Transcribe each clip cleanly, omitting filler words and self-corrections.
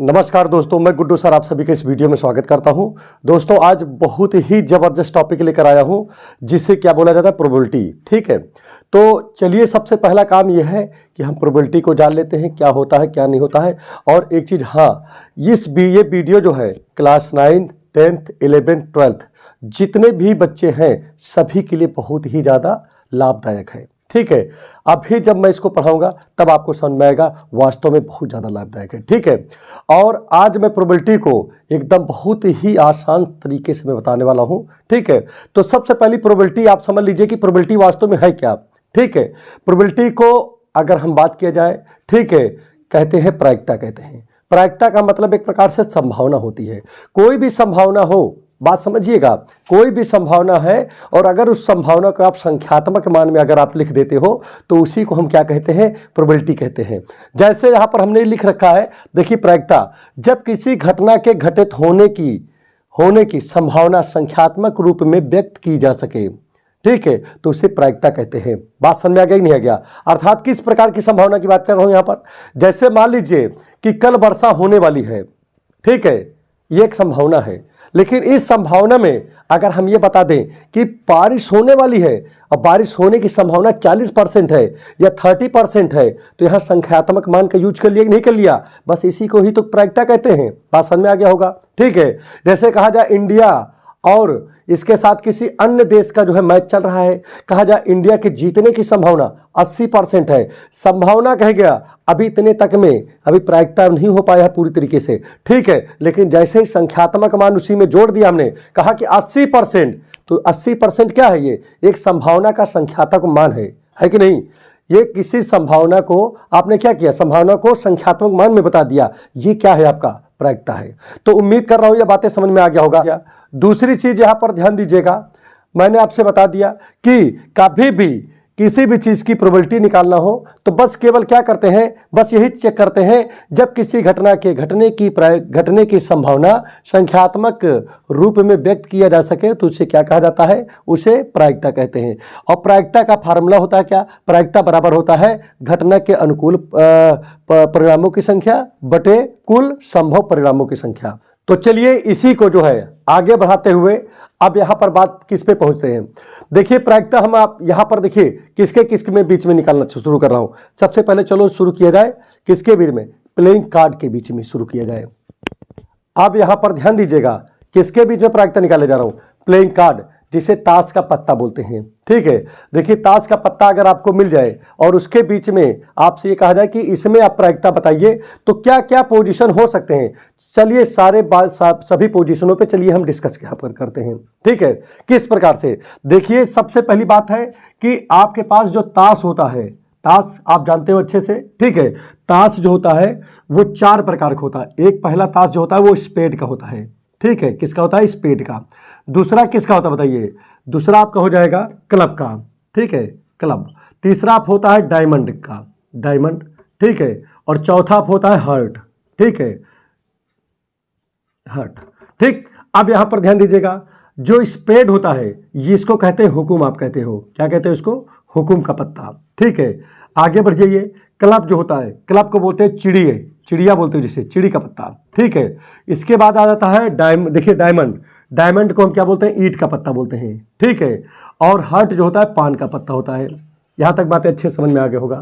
नमस्कार दोस्तों, मैं गुड्डू सर आप सभी के इस वीडियो में स्वागत करता हूं। दोस्तों आज बहुत ही ज़बरदस्त टॉपिक लेकर आया हूं जिसे क्या बोला जाता है, प्रोबेबिलिटी। ठीक है, तो चलिए सबसे पहला काम यह है कि हम प्रोबेबिलिटी को जान लेते हैं, क्या होता है क्या नहीं होता है। और एक चीज़, हाँ, ये वीडियो जो है क्लास 9, 10th, 11th, 12th जितने भी बच्चे हैं सभी के लिए बहुत ही ज़्यादा लाभदायक है। ठीक है, अभी जब मैं इसको पढ़ाऊंगा तब आपको समझ में आएगा वास्तव में बहुत ज़्यादा लाभदायक है। ठीक है, और आज मैं प्रोबेबिलिटी को एकदम बहुत ही आसान तरीके से मैं बताने वाला हूं। ठीक है, तो सबसे पहली प्रोबेबिलिटी आप समझ लीजिए कि प्रोबेबिलिटी वास्तव में है क्या। ठीक है, प्रोबेबिलिटी को अगर हम बात किया जाए, ठीक है, कहते हैं प्रायिकता। कहते हैं प्रायिकता का मतलब एक प्रकार से संभावना होती है। कोई भी संभावना हो, बात समझिएगा, कोई भी संभावना है और अगर उस संभावना को आप संख्यात्मक मान में अगर आप लिख देते हो तो उसी को हम क्या कहते हैं, प्रोबेबिलिटी कहते हैं। जैसे यहाँ पर हमने लिख रखा है, देखिए प्रायिकता, जब किसी घटना के घटित होने की संभावना संख्यात्मक रूप में व्यक्त की जा सके, ठीक है, तो उसे प्रायिकता कहते हैं। बात समझ में आ गया कि नहीं आ गया? अर्थात किस प्रकार की संभावना की बात कर रहा हूं यहां पर। जैसे मान लीजिए कि कल वर्षा होने वाली है, ठीक है, ये एक संभावना है, लेकिन इस संभावना में अगर हम ये बता दें कि बारिश होने वाली है और बारिश होने की संभावना 40% है या 30% है, तो यहां संख्यात्मक मान का यूज कर लिया कि नहीं कर लिया, बस इसी को ही तो प्रायिकता कहते हैं। बात समझ में आ गया होगा। ठीक है, जैसे कहा जाए इंडिया और इसके साथ किसी अन्य देश का जो है मैच चल रहा है, कहा जाए इंडिया के जीतने की संभावना 80% है। संभावना कह गया, अभी इतने तक में अभी प्रायिकता नहीं हो पाया है पूरी तरीके से। ठीक है, लेकिन जैसे ही संख्यात्मक मान उसी में जोड़ दिया हमने, कहा कि 80%, तो 80% क्या है, ये एक संभावना का संख्यात्मक मान है कि नहीं। ये किसी संभावना को आपने क्या किया, संभावना को संख्यात्मक मान में बता दिया, ये क्या है, आपका प्रायिकता है। तो उम्मीद कर रहा हूं ये बातें समझ में आ गया होगा। दूसरी चीज यहां पर ध्यान दीजिएगा, मैंने आपसे बता दिया कि कभी भी किसी भी चीज की प्रोबेबिलिटी निकालना हो तो बस केवल क्या करते हैं, बस यही चेक करते हैं, जब किसी घटना के घटने की संभावना संख्यात्मक रूप में व्यक्त किया जा सके तो उसे क्या कहा जाता है, उसे प्रायिकता कहते हैं। और प्रायिकता का फार्मूला होता है क्या, प्रायिकता बराबर होता है घटना के अनुकूल परिणामों की संख्या बटे कुल संभव परिणामों की संख्या। तो चलिए इसी को जो है आगे बढ़ाते हुए अब यहां पर बात किस पे पहुंचते हैं। देखिए प्रायिकता हम आप यहां पर देखिए किसके में बीच में निकालना शुरू कर रहा हूं। सबसे पहले चलो शुरू किया जाए किसके बीच में, प्लेइंग कार्ड के बीच में शुरू किया जाए। अब यहां पर ध्यान दीजिएगा, किसके बीच में प्रायिकता निकाले जा रहा हूं, प्लेइंग कार्ड, जिसे ताश का पत्ता बोलते हैं। ठीक है, देखिए ताश का पत्ता अगर आपको मिल जाए और उसके बीच में आपसे ये कहा जाए कि इसमें आप प्रायिकता बताइए तो क्या क्या पोजीशन हो सकते हैं। चलिए सभी पोजीशनों पे चलिए हम डिस्कस यहाँ पर करते हैं। ठीक है, किस प्रकार से, देखिए सबसे पहली बात है कि आपके पास जो ताश होता है, ताश आप जानते हो अच्छे से। ठीक है, ताश जो होता है वो 4 प्रकार का होता है। एक पहला ताश जो होता है वो स्पेड का होता है। ठीक है, किसका होता है, स्पेड का। दूसरा किसका होता है बताइए, दूसरा आपका हो जाएगा क्लब का। ठीक है, क्लब। तीसरा आप होता है डायमंड का, डायमंड। ठीक है, और चौथा आप होता है हर्ट। ठीक है, हर्ट। ठीक, अब यहां पर ध्यान दीजिएगा, जो स्पेड होता है ये इसको कहते हैं हुकुम, आप कहते हो क्या कहते हैं इसको, हुकुम का पत्ता। ठीक है, आगे बढ़ जाइए, क्लब जो होता है, क्लब को बोलते हैं चिड़िया बोलते हो जिसे, चिड़ी का पत्ता। ठीक है, इसके बाद आ जाता है देखिए डायमंड, डायमंड को हम क्या बोलते हैं, ईंट का पत्ता बोलते हैं। ठीक है, और हर्ट जो होता है पान का पत्ता होता है। यहां तक बातें अच्छे समझ में आ गया होगा।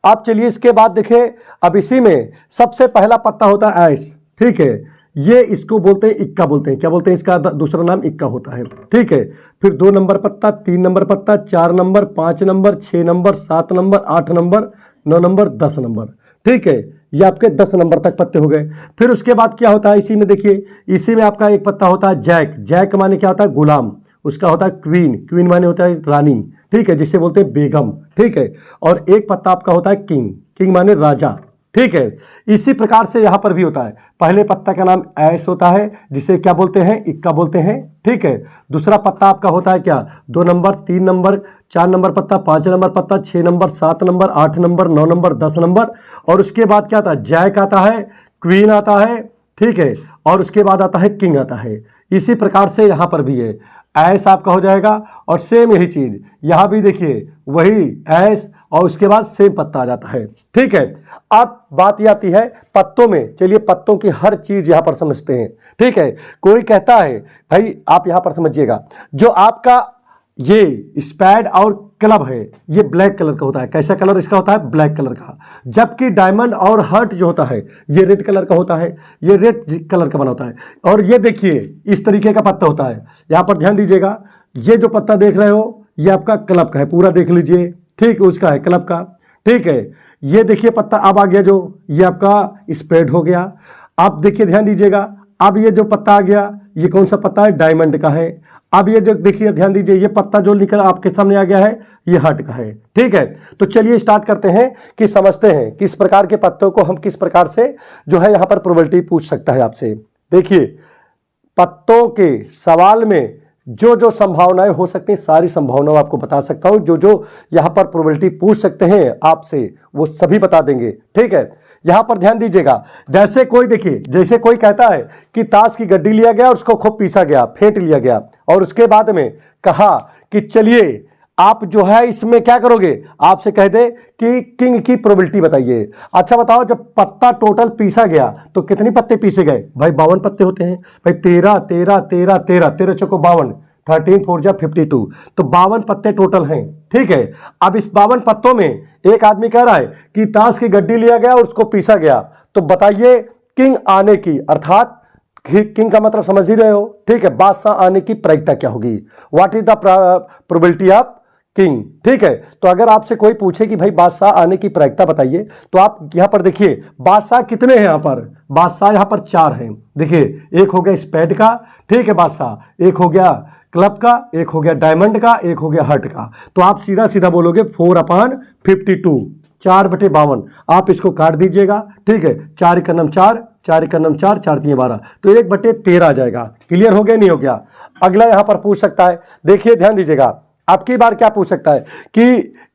अब चलिए इसके बाद देखिए, अब इसी में सबसे पहला पत्ता होता है ऐश। ठीक है, ये इसको बोलते हैं इक्का बोलते हैं, क्या बोलते हैं, इसका दूसरा नाम इक्का होता है। ठीक है, फिर 2 नंबर पत्ता, 3 नंबर पत्ता, 4 number, 5 number, 6 number, 7 number, 8 number, 9 number, 10 number. ठीक है, ये आपके 10 नंबर तक पत्ते हो गए। फिर उसके बाद क्या होता है, इसी में देखिए, इसी में आपका एक पत्ता होता है जैक। जैक माने क्या होता है, गुलाम। उसका होता है क्वीन, क्वीन माने होता है रानी। ठीक है, जिसे बोलते हैं बेगम। ठीक है, और एक पत्ता आपका होता है किंग, किंग माने राजा। ठीक है, इसी प्रकार से यहां पर भी होता है, पहले पत्ता का नाम ऐश होता है जिसे क्या बोलते हैं, इक्का बोलते हैं। ठीक है, दूसरा पत्ता आपका होता है क्या, 2 नंबर, 3 नंबर, 4 नंबर पत्ता, 5 नंबर पत्ता, 6 number, 7 number, 8 number, 9 number, 10 number. और उसके बाद क्या आता है, जैक आता है, क्वीन आता है। ठीक है, और उसके बाद आता है किंग आता है। इसी प्रकार से यहां पर भी है, ऐस आपका हो जाएगा। और सेम यही चीज यहां भी देखिए, वही ऐस और उसके बाद सेम पत्ता आ जाता है। ठीक है, अब बात ये आती है पत्तों में। चलिए पत्तों की हर चीज यहां पर समझते हैं। ठीक है, कोई कहता है भाई आप यहां पर समझिएगा, जो आपका ये स्पैड और क्लब है ये ब्लैक कलर का होता है। कैसा कलर इसका होता है? ब्लैक कलर का। जबकि डायमंड और हर्ट जो होता है ये रेड कलर का होता है, ये रेड कलर का बना होता है। और ये देखिए इस तरीके का पत्ता होता है। यहां पर ध्यान दीजिएगा, ये जो पत्ता देख रहे हो ये आपका क्लब का है, पूरा देख लीजिए। ठीक, उसका है क्लब का। ठीक है, ये देखिए पत्ता अब आ गया, जो ये आपका स्प्रेड हो गया। आप देखिए ध्यान दीजिएगा, अब ये जो पत्ता आ गया ये कौन सा पत्ता है? डायमंड का है। अब ये जो देखिए ध्यान दीजिए, ये पत्ता जो निकल आपके सामने आ गया है ये हर्ट का है। ठीक है, तो चलिए स्टार्ट करते हैं कि समझते हैं किस प्रकार के पत्तों को हम किस प्रकार से जो है यहां पर प्रोबेबिलिटी पूछ सकता है आपसे। देखिए पत्तों के सवाल में जो जो संभावनाएं हो सकती हैं सारी संभावनाएं आपको बता सकता हूं। जो जो यहां पर प्रोबेबिलिटी पूछ सकते हैं आपसे वो सभी बता देंगे। ठीक है, यहां पर ध्यान दीजिएगा, जैसे कोई देखिए, जैसे कोई कहता है कि ताश की गड्डी लिया गया और उसको खूब पीसा गया, फेंट लिया गया, और उसके बाद में कहा कि चलिए आप जो है इसमें क्या करोगे, आपसे कह दे कि किंग की प्रोबेबिलिटी बताइए। अच्छा बताओ, जब पत्ता टोटल पीसा गया तो कितने पत्ते पीसे गए? भाई 52 पत्ते होते हैं भाई, 13 13 13 13 13 चौको 52, 13 4 जा 52, तो 52 पत्ते टोटल हैं। ठीक है, अब इस 52 पत्तों में एक आदमी कह रहा है कि ताश की गड्डी लिया गया और उसको पीसा गया, तो बताइए किंग आने की, अर्थात किंग का मतलब समझ ही रहे हो। ठीक है, बादशाह आने की प्रायिकता क्या होगी? What is the probability of king. ठीक है, तो अगर आपसे कोई पूछे कि भाई बादशाह आने की प्रायिकता बताइए, तो आप यहां पर देखिए बादशाह कितने हैं यहां पर? बादशाह यहां पर 4 हैं। देखिए एक हो गया स्पेड का, ठीक है बादशाह, एक हो गया क्लब का, एक हो गया डायमंड का, एक हो गया हर्ट का। तो आप सीधा सीधा बोलोगे 4/52, 4/52। आप इसको काट दीजिएगा। ठीक है, 4 का नम 4, 4 का नम 4, 4 3 12, तो 1/13 आ जाएगा। क्लियर हो गया नहीं हो गया? अगला यहां पर पूछ सकता है, देखिए ध्यान दीजिएगा, अब की बार क्या पूछ सकता है कि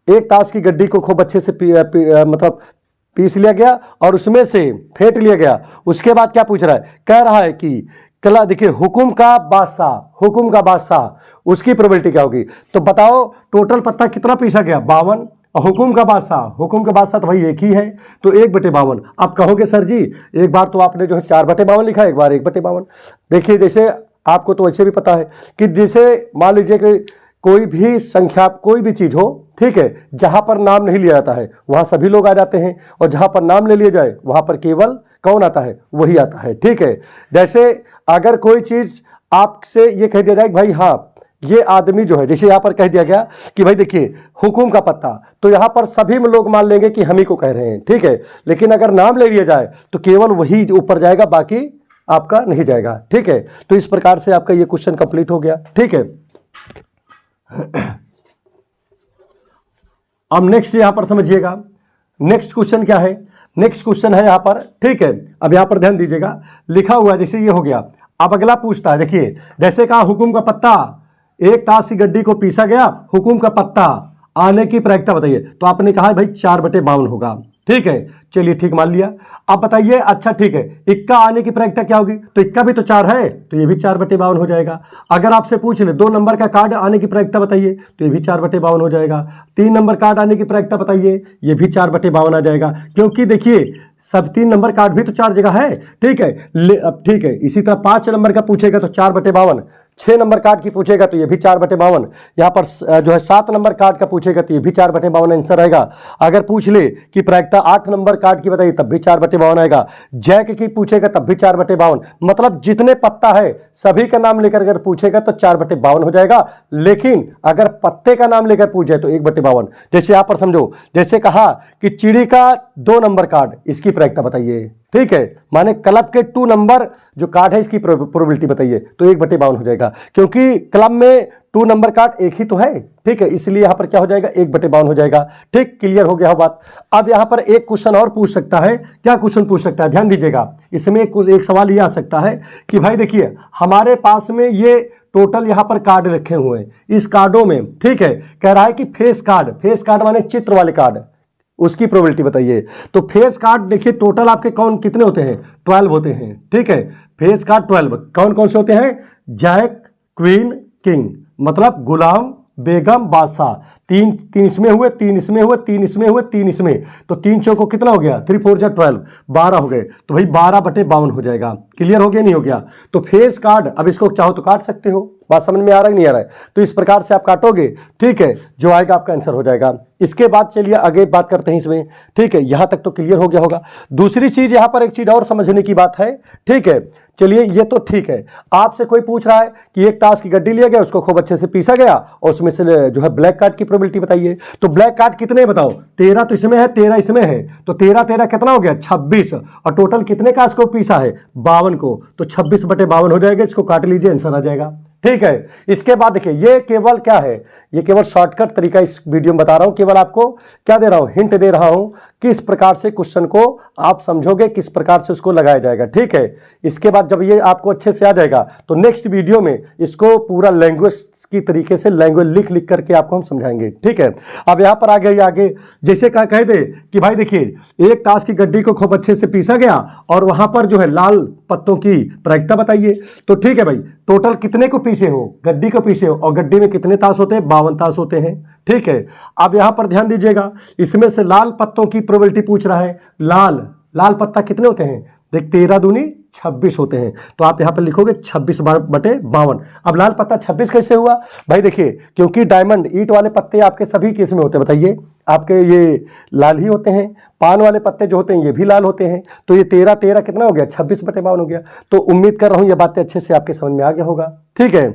एक ताश की गड्डी को खूब अच्छे से मतलब पीस लिया गया और उसमें से फेंट लिया गया। उसके बाद क्या पूछ रहा है? कह रहा है कि कला देखिए हुकुम का बादशाह, हुकुम का बादशाह, उसकी प्रोबेबिलिटी क्या होगी? तो बताओ टोटल पत्ता कितना पीसा गया? 52। और हुकुम का बादशाह, हुकुम का बादशाह तो भाई एक ही है, तो 1/52। आप कहोगे सर जी एक बार तो आपने जो है 4/52 लिखा, एक बार 1/52। देखिए जैसे आपको तो वैसे भी पता है कि जैसे मान लीजिए कि कोई भी संख्या, कोई भी चीज हो, ठीक है, जहां पर नाम नहीं लिया जाता है वहां सभी लोग आ जाते हैं, और जहां पर नाम ले लिया जाए वहां पर केवल कौन आता है? वही आता है। ठीक है, जैसे अगर कोई चीज आपसे ये कह दिया जाए कि भाई हाँ ये आदमी जो है, जैसे यहां पर कह दिया गया कि भाई देखिए हुकुम का पत्ता, तो यहां पर सभी लोग मान लेंगे कि हम ही को कह रहे हैं। ठीक है, लेकिन अगर नाम ले लिया जाए तो केवल वही ऊपर जाएगा, बाकी आपका नहीं जाएगा। ठीक है, तो इस प्रकार से आपका ये क्वेश्चन कंप्लीट हो गया। ठीक है, अब नेक्स्ट यहां पर समझिएगा, नेक्स्ट क्वेश्चन क्या है? नेक्स्ट क्वेश्चन है यहां पर, ठीक है, अब यहां पर ध्यान दीजिएगा, लिखा हुआ जैसे ये हो गया। अब अगला पूछता है, देखिए जैसे कहा हुकुम का पत्ता, एक ताश की गड्डी को पीसा गया, हुकुम का पत्ता आने की प्रायिकता बताइए। तो आपने कहा भाई 4/52 होगा। ठीक है, चलिए ठीक मान लिया। अब बताइए, अच्छा ठीक है, इक्का आने की प्रायिकता क्या होगी? तो इक्का भी तो 4 है, तो ये भी 4/52 हो जाएगा। अगर आपसे पूछ ले 2 नंबर का कार्ड आने की प्रायिकता बताइए, तो ये भी 4/52 हो जाएगा। 3 नंबर कार्ड आने की प्रायिकता बताइए, ये भी 4/52 आ जाएगा, क्योंकि देखिए सब 3 नंबर कार्ड भी तो 4 जगह है। ठीक है, अब ठीक है, इसी तरह 5 नंबर का पूछेगा तो 4/52, 6 नंबर कार्ड की पूछेगा तो ये भी 4/52, यहाँ पर जो है 7 नंबर कार्ड का पूछेगा तो ये भी 4/52 आंसर आएगा। अगर पूछ ले कि प्रायिकता 8 नंबर कार्ड की बताइए तब भी 4/52 आएगा। जैक की पूछेगा तब भी 4/52, मतलब जितने पत्ता है सभी का नाम लेकर अगर पूछेगा तो 4/52 हो जाएगा। लेकिन अगर पत्ते का नाम लेकर पूछे तो 1/52। जैसे यहाँ पर समझो, जैसे कहा कि चिड़ी का 2 नंबर कार्ड, इसकी प्रायिकता बताइए। ठीक है, माने क्लब के 2 नंबर जो कार्ड है इसकी प्रोबेबिलिटी बताइए, तो 1/52 हो जाएगा, क्योंकि क्लब में 2 नंबर कार्ड एक ही तो है। ठीक है, इसलिए यहां पर क्या हो जाएगा? 1/52 हो जाएगा। ठीक, क्लियर हो गया हो बात। अब यहां पर एक क्वेश्चन और पूछ सकता है। क्या क्वेश्चन पूछ सकता है? ध्यान दीजिएगा, इसमें एक सवाल ये आ सकता है कि भाई देखिए हमारे पास में ये टोटल यहां पर कार्ड रखे हुए हैं, इस कार्डों में, ठीक है, कह रहा है कि फेस कार्ड माने चित्र वाले कार्ड, उसकी प्रोबेबिलिटी बताइए। तो फेस कार्ड देखिए टोटल आपके कौन कितने होते हैं? 12 होते हैं। ठीक है, फेस कार्ड 12 कौन कौन से होते हैं? जैक, क्वीन, किंग, मतलब गुलाम, बेगम, बादशाह। तीन तीन इसमें हुए, तीन इसमें हुए, तीन इसमें हुए, तीन इसमें, तो तीन चौको कितना हो गया, 3 4 जा 12, 12 हो गए। तो भाई 12/52 हो जाएगा। क्लियर हो गया नहीं हो गया? तो फेस कार्ड, अब इसको चाहो तो काट सकते हो। बात समझ में आ रहा है नहीं आ रहा है? तो इस प्रकार से आप काटोगे, ठीक है, जो आएगा आपका आंसर हो जाएगा। इसके बाद चलिए आगे बात करते हैं इसमें, ठीक है, यहां तक तो क्लियर हो गया होगा। दूसरी चीज यहां पर एक चीज और समझने की बात है, ठीक है। चलिए ये तो ठीक है। आपसे कोई पूछ रहा है कि एक ताश की गड्डी लिया गया, उसको खूब अच्छे से पीसा गया और उसमें से जो है ब्लैक कार्ड की प्रोबेबिलिटी बताइए। तो ब्लैक कार्ड कितने बताओ, 13 तो इसमें है, 13 इसमें है, तो 13 13 कितना हो गया, 26। और टोटल कितने का इसको पीसा है, 52 को, तो 26/52 हो जाएगा। इसको काट लीजिए, आंसर आ जाएगा। ठीक है। इसके बाद देखिए, ये केवल क्या है, ये केवल शॉर्टकट तरीका इस वीडियो में बता रहा हूं, केवल आपको क्या दे रहा हूं, हिंट दे रहा हूं किस प्रकार से क्वेश्चन को आप समझोगे, किस प्रकार से उसको लगाया जाएगा। ठीक है। इसके बाद जब ये आपको अच्छे से आ जाएगा तो नेक्स्ट वीडियो में इसको पूरा लैंग्वेज की तरीके से लैंग्वेज लिख लिख करके आपको हम समझाएंगे। ठीक है। अब यहां पर आगे जैसे कह दे कि भाई देखिए एक ताश की गड्डी को खूब अच्छे से पीसा गया और वहां पर जो है लाल पत्तों की प्रायिकता बताइए। तो ठीक है भाई, टोटल कितने को पीसे हो, गड्डी को पीसे हो, और गड्डी में कितने ताश होते हैं, 52 ताश होते हैं। ठीक है। अब यहां पर ध्यान दीजिएगा, इसमें से लाल पत्तों की प्रोबेबिलिटी पूछ रहा है। लाल पत्ता कितने होते हैं, देख 13 दूनी 26 होते हैं। तो आप यहां पर लिखोगे 26/52। अब लाल पत्ता 26 कैसे हुआ भाई, देखिए क्योंकि डायमंड ईंट वाले पत्ते आपके सभी केस में होते हैं, बताइए आपके ये लाल ही होते हैं। पान वाले पत्ते जो होते हैं ये भी लाल होते हैं। तो ये 13 13 कितना हो गया, 26/52 हो गया। तो उम्मीद कर रहा हूं ये बातें अच्छे से आपके समझ में आ गया होगा। ठीक है।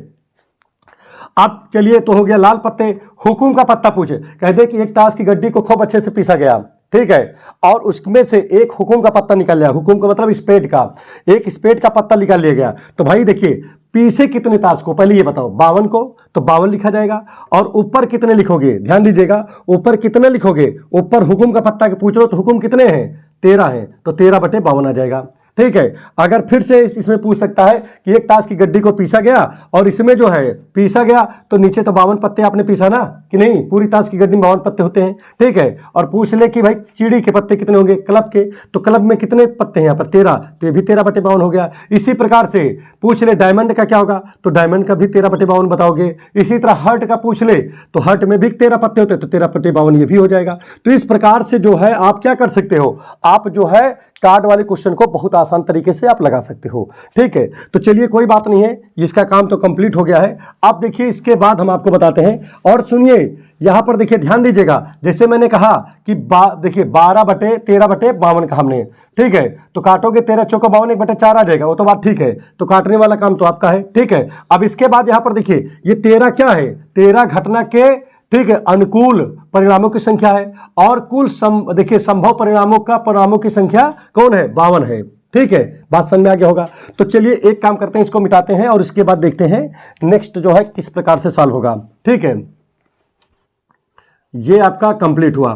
अब चलिए, तो हो गया लाल पत्ते। हुकुम का पत्ता पूछे, कह दे कि एक ताश की गड्डी को खूब अच्छे से पीसा गया, ठीक है, और उसमें से एक हुकुम का पत्ता निकाल लिया। हुकुम का मतलब स्पेड का, एक स्पेड का पत्ता निकाल लिया गया। तो भाई देखिए पीछे कितने ताश को, पहले ये बताओ, 52 को, तो 52 लिखा जाएगा। और ऊपर कितने लिखोगे, ध्यान दीजिएगा, ऊपर कितने लिखोगे, ऊपर हुकुम का पत्ता के पूछ लो तो हुकुम कितने हैं, 13 है, तो 13/52 आ जाएगा। ठीक है। अगर फिर से इसमें पूछ सकता है कि एक ताश की गड्डी को पीसा गया और इसमें जो है पीसा गया, तो नीचे तो 52 पत्ते आपने पीसा ना, कि नहीं, पूरी ताश की गड्डी में 52 पत्ते होते हैं। ठीक है। और पूछ ले कि भाई चीड़ी के पत्ते कितने होंगे, क्लब के, तो क्लब में कितने पत्ते हैं यहाँ पर, 13, तो ये भी 13/52 हो गया। इसी प्रकार से पूछ ले डायमंड का क्या होगा, तो डायमंड का भी 13/52 बताओगे। इसी तरह हर्ट का पूछ ले तो हर्ट में भी 13 पत्ते होते हैं, तो 13/52 ये भी हो जाएगा। तो इस प्रकार से जो है आप क्या कर सकते हो, आप जो है कार्ड वाले क्वेश्चन को बहुत आसान तरीके से आप लगा सकते हो। ठीक है। तो चलिए कोई बात नहीं है, इसका काम तो कंप्लीट हो गया है। अब देखिए इसके बाद हम आपको बताते हैं, और सुनिए यहां पर देखिए ध्यान दीजिएगा, जैसे मैंने कहा कि देखिए 12/13/52 का हमने, ठीक है, तो काटोगे 13 चौका 52, 1/4 आ जाएगा, वो तो बात ठीक है। तो काटने वाला काम तो आपका है। ठीक है। अब इसके बाद यहां पर देखिए ये 13 क्या है, 13 घटना के, ठीक है, अनुकूल परिणामों की संख्या है, और कुल देखिए संभव परिणामों की संख्या कौन है, 52 है। ठीक है। बात समझ में आ गया होगा। तो चलिए एक काम करते हैं, इसको मिटाते हैं और इसके बाद देखते हैं नेक्स्ट जो है किस प्रकार से सॉल्व होगा। ठीक है। ये आपका कंप्लीट हुआ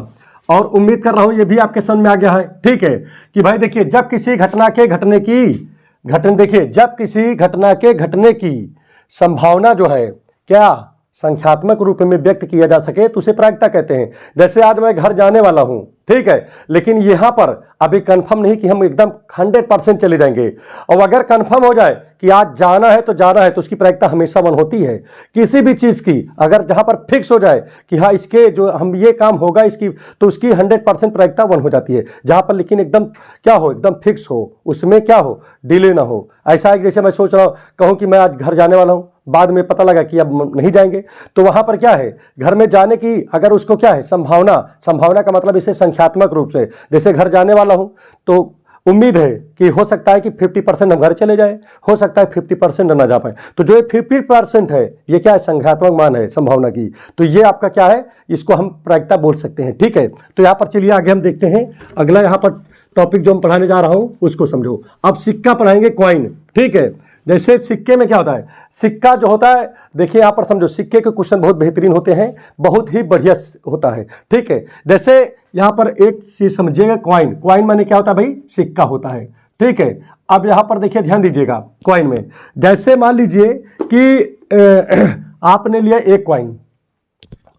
और उम्मीद कर रहा हूं ये भी आपके समझ में आ गया है। ठीक है। कि भाई देखिए जब किसी घटना के घटने की संभावना जो है क्या संख्यात्मक रूप में व्यक्त किया जा सके तो उसे प्रायिकता कहते हैं। जैसे आज मैं घर जाने वाला हूं, ठीक है, लेकिन यहां पर अभी कंफर्म नहीं कि हम एकदम 100% चले जाएंगे। और अगर कंफर्म हो जाए कि आज जाना है तो उसकी प्रायिकता हमेशा 1 होती है। किसी भी चीज की अगर जहां पर फिक्स हो जाए कि हाँ इसके जो हम ये काम होगा इसकी, तो उसकी 100% प्रायिकता 1 हो जाती है। जहां पर लेकिन एकदम क्या हो, एकदम फिक्स हो, उसमें क्या हो, डिले ना हो। ऐसा है जैसे मैं सोच रहा हूं, कहूं कि मैं आज घर जाने वाला हूं, बाद में पता लगा कि अब नहीं जाएंगे, तो वहां पर क्या है, घर में जाने की अगर उसको क्या है, संभावना का मतलब इसे संख्यात्मक रूप से, जैसे घर जाने वाला हूं तो उम्मीद है कि हो सकता है कि 50% हम घर चले जाए, हो सकता है 50% ना जा पाए। तो जो ये 50% है ये क्या है, संख्यात्मक मान है संभावना की। तो ये आपका क्या है, इसको हम प्रायिकता बोल सकते हैं। ठीक है। तो यहां पर चलिए आगे हम देखते हैं अगला यहां पर टॉपिक जो हम पढ़ाने जा रहा हूं उसको समझो। अब सिक्का पढ़ाएंगे, कॉइन। ठीक है। जैसे सिक्के में क्या होता है, सिक्का जो होता है, देखिए यहां पर समझो, सिक्के के क्वेश्चन बहुत बेहतरीन होते हैं, बहुत ही बढ़िया होता है। ठीक है। जैसे यहां पर एक चीज समझिएगा, कॉइन माने क्या होता है भाई, सिक्का होता है। ठीक है। अब यहां पर देखिए ध्यान दीजिएगा, कॉइन में जैसे मान लीजिए कि आपने लिया एक कॉइन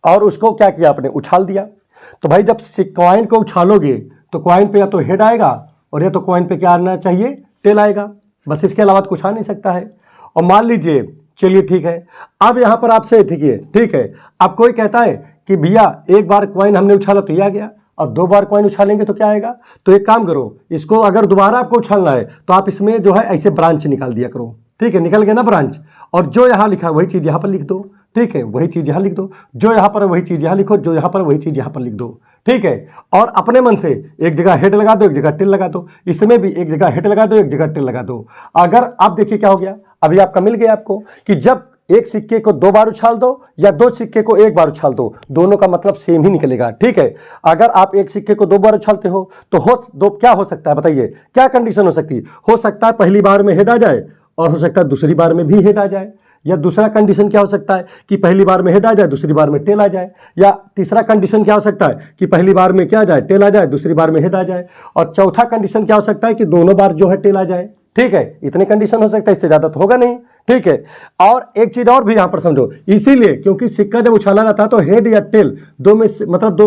और उसको क्या किया, आपने उछाल दिया। तो भाई जब कॉइन को उछालोगे तो कॉइन पे या तो हेड आएगा और या तो कॉइन पे क्या आना चाहिए, टेल आएगा, बस इसके अलावा कुछ आ नहीं सकता है। और मान लीजिए चलिए ठीक है। अब यहाँ पर आपसे ठीक है, अब कोई कहता है कि भैया एक बार कॉइन हमने उछाला तो ये आ गया, अब 2 बार कॉइन उछालेंगे तो क्या आएगा। तो एक काम करो, इसको अगर दोबारा आपको उछालना है तो आप इसमें जो है ऐसे ब्रांच निकाल दिया करो, ठीक है, निकल गया ना ब्रांच, और जो यहाँ लिखा है वही चीज़ यहाँ पर लिख दो, ठीक है, वही चीज़ यहाँ लिख दो, जो यहाँ पर है वही चीज़ यहाँ लिखो, जो यहाँ पर वही चीज़ यहाँ पर लिख दो, ठीक है। और अपने मन से एक जगह हेड लगा दो, एक जगह टेल लगा दो, इसमें भी एक जगह हेड लगा दो, एक जगह टेल लगा दो। अगर आप देखिए क्या हो गया, अभी आपका मिल गया आपको कि जब एक सिक्के को 2 बार उछाल दो या 2 सिक्के को 1 बार उछाल दो, दोनों का मतलब सेम ही निकलेगा, ठीक है। अगर आप एक सिक्के को 2 बार उछालते हो तो क्या हो सकता है बताइए, क्या कंडीशन हो सकती है। हो सकता है पहली बार में हेड आ जाए और हो सकता है दूसरी बार में भी हेड आ जाए, या दूसरा कंडीशन क्या हो सकता है कि पहली बार में हेड आ जाए, दूसरी बार में टेल आ जाए, या तीसरा कंडीशन क्या हो सकता है कि पहली बार में क्या आ जाए, टेल आ जाए, दूसरी बार में हेड आ जाए, और चौथा कंडीशन क्या हो सकता है कि दोनों बार जो है टेल आ जाए, ठीक है। इतने कंडीशन हो सकता है, इससे ज्यादा तो होगा नहीं, ठीक है। और एक चीज और भी यहां पर समझो, इसीलिए क्योंकि सिक्का जब उछाला जाता है तो हेड या टेल दो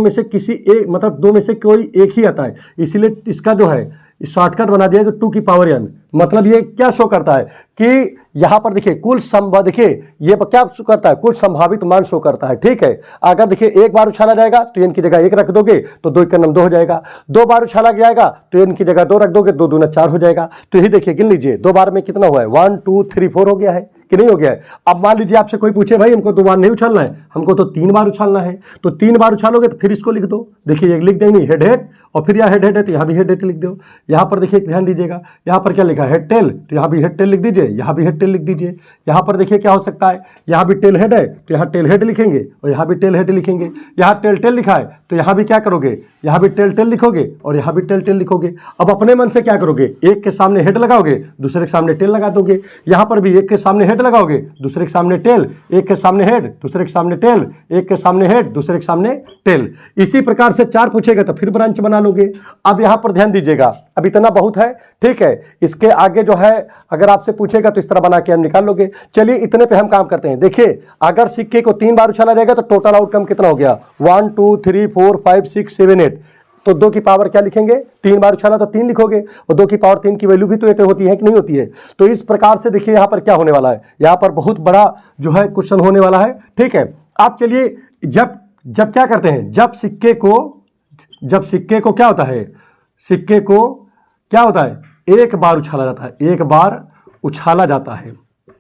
में से किसी एक, मतलब दो में से कोई एक ही आता है, इसीलिए इसका जो है शॉर्टकट बना दिया कि 2 की पावर n। मतलब ये क्या शो करता है कि यहां पर देखिए कुल देखिए ये क्या शो करता है, कुल संभावित मान शो करता है, ठीक है। अगर देखिए एक बार उछाला जाएगा तो n की जगह 1 रख दोगे तो 2 का 2 हो जाएगा, 2 बार उछाला जाएगा तो n की जगह 2 रख दोगे, 2 दूना 4 हो जाएगा। तो यही देखिए गिन लीजिए 2 बार में कितना हुआ है, 1 2 3 4 हो गया है कि नहीं हो गया है। अब मान लीजिए आपसे कोई पूछे भाई हमको 2 बार नहीं उछालना है, हमको तो 3 बार उछालना है, तो 3 बार उछालोगे तो फिर इसको लिख दो, देखिए ये लिख देंगे हेड हेड, और फिर यहाँ हेड हेड है तो यहाँ भी हेड हेड लिख दो। यहाँ पर देखिए ध्यान दीजिएगा, यहाँ पर क्या लिखा है हेड टेल, तो यहाँ भी हेड टेल लिख दीजिए, यहाँ भी हेड टेल लिख दीजिए। यहाँ पर देखिए क्या हो सकता है, यहाँ भी टेल हेड है तो यहाँ टेल हेड लिखेंगे और यहाँ भी टेल हेड लिखेंगे। यहाँ टेल टेल लिखा है तो यहाँ भी क्या करोगे, यहाँ भी टेल टेल लिखोगे और यहाँ भी टेल टेल लिखोगे। अब अपने मन से क्या करोगे, एक के सामने हेड लगाओगे, दूसरे के सामने टेल लगा दोगे। यहाँ पर भी एक के सामने हेड लगाओगे, दूसरे के सामने टेल, एक के सामने हेड, दूसरे के सामने टेल, एक के सामने हेड, दूसरे के सामने टेल। इसी प्रकार से 4 पूछेगा तो फिर ब्रांच बना लोगे। अब यहाँ पर ध्यान दीजिएगा, अब इतना बहुत है, ठीक है। इसके आगे जो है अगर आपसे पूछेगा तो इस तरह बना के हम निकाल लोगे। चलिए इतने पे हम काम करते हैं। देखिए अगर सिक्के को 3 बार उछाला जाएगा तो टोटल आउटकम कितना हो गया, 1 2 3 4 5 6 7 8। तो 2 की पावर क्या लिखेंगे, 3 बार उछाला तो 3 लिखोगे, और 2 की पावर 3 की वैल्यू भी तो 8 होती है कि नहीं होती है। तो इस प्रकार से देखिए यहाँ पर क्या होने वाला है, यहाँ पर बहुत बड़ा जो है क्वेश्चन होने वाला है, ठीक है। आप चलिए जब क्या करते हैं, जब सिक्के को क्या होता है, सिक्के को क्या होता है, एक बार उछाला जाता है, एक बार उछाला जाता है,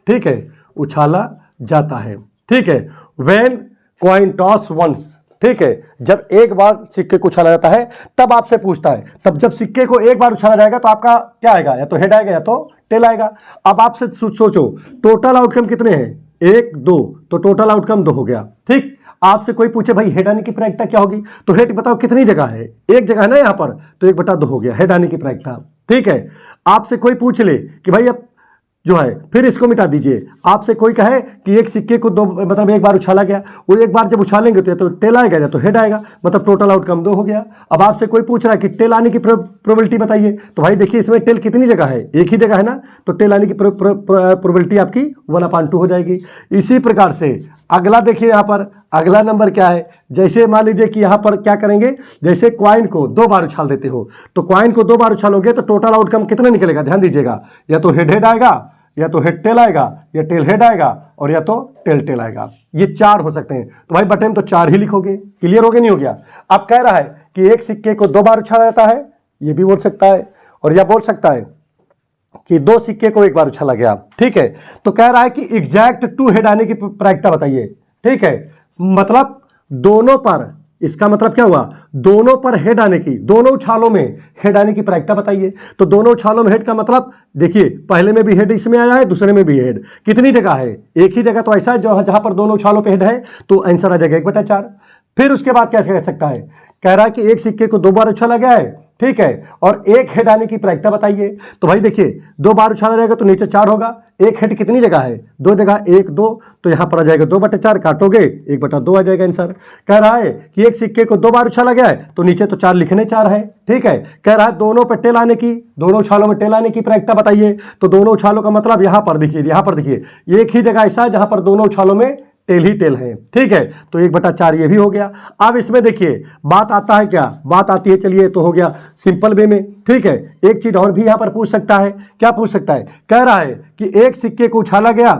ठीक है, उछाला जाता है, ठीक है। व्हेन कॉइन टॉस वंस, ठीक है, जब एक बार सिक्के को उछाला जाता है तब आपसे पूछता है, तब जब सिक्के को एक बार उछाला जाएगा तो आपका क्या आएगा, या तो हेड आएगा या तो टेल आएगा। अब आपसे सोचो टोटल आउटकम कितने हैं, 1 2, तो टोटल आउटकम 2 हो गया, ठीक। आपसे कोई पूछे भाई हेड आने की प्रायिकता क्या होगी, तो हेड बताओ कितनी जगह है, एक जगह है ना यहाँ पर, तो 1/2 हो गया हेड आने की प्रायिकता, ठीक है। आपसे कोई पूछ ले कि भाई अब जो है फिर इसको मिटा दीजिए। आपसे कोई कहे कि एक सिक्के को 2 मतलब एक बार उछाला गया, वो एक बार जब उछालेंगे तो या तो टेल आएगा या तो हेड आएगा, मतलब टोटल आउटकम 2 हो गया। अब आपसे कोई पूछ रहा है कि टेल आने की प्रोबेबिलिटी बताइए, तो भाई देखिए इसमें टेल कितनी जगह है, एक ही जगह है ना, तो टेल आने की प्रोबेबिलिटी आपकी 1/2 हो जाएगी। इसी प्रकार से अगला देखिए, यहाँ पर अगला नंबर क्या है, जैसे मान लीजिए कि यहाँ पर क्या करेंगे, जैसे क्वाइन को 2 बार उछाल देते हो, तो क्वाइन को 2 बार उछालोगे तो टोटल आउटकम कितना निकलेगा, ध्यान दीजिएगा, या तो हेड हेड आएगा, या तो हेड टेल आएगा, या टेल हेड आएगा, और या तो टेल टेल आएगा। ये 4 हो सकते हैं, तो भाई बटन तो 4 ही लिखोगे। क्लियर हो गया नहीं हो गया। अब कह रहा है कि एक सिक्के को 2 बार उछाला जाता है, ये भी बोल सकता है, और यह बोल सकता है कि 2 सिक्के को 1 बार उछाला गया, ठीक है। तो कह रहा है कि एग्जैक्ट 2 हेड आने की प्रायिकता बताइए, ठीक है। मतलब दोनों पर, इसका मतलब क्या हुआ, दोनों पर हेड आने की, दोनों उछालों में हेड आने की प्रायिकता बताइए। तो दोनों उछालों में हेड का मतलब देखिए, पहले में भी हेड इसमें आया है, दूसरे में भी हेड, कितनी जगह है, एक ही जगह, तो ऐसा है जहां पर दोनों उछालों पे हेड है तो आंसर आ जाएगा 1/4। फिर उसके बाद क्या कह सकता है, कह रहा है कि एक सिक्के को 2 बार उछाला गया है, ठीक है, और एक हेड आने की प्रायिकता बताइए। तो भाई देखिए 2 बार उछाला जाएगा तो नीचे 4 होगा, एक हेड कितनी जगह है, 2 जगह, 1 2, तो यहां पर आ जाएगा 2/4, काटोगे 1/2 आ जाएगा आंसर। कह रहा है कि एक सिक्के को 2 बार उछाला गया है तो नीचे तो 4 लिखने 4 है, ठीक है। कह रहा है दोनों पे टेल आने की, दोनों उछालों में टेल आने की प्रायिकता बताइए। तो दोनों उछालों का मतलब यहां पर देखिए, यहां पर देखिए एक ही जगह ऐसा है जहां पर दोनों उछालों में टेल ही टेल है, ठीक है। तो 1/4 ये भी हो गया। अब इसमें देखिए बात आता है क्या, बात आती है, चलिए तो हो गया सिंपल वे में, ठीक है। एक चीज और भी यहाँ पर पूछ सकता है, क्या पूछ सकता है, कह रहा है कि एक सिक्के को उछाला गया,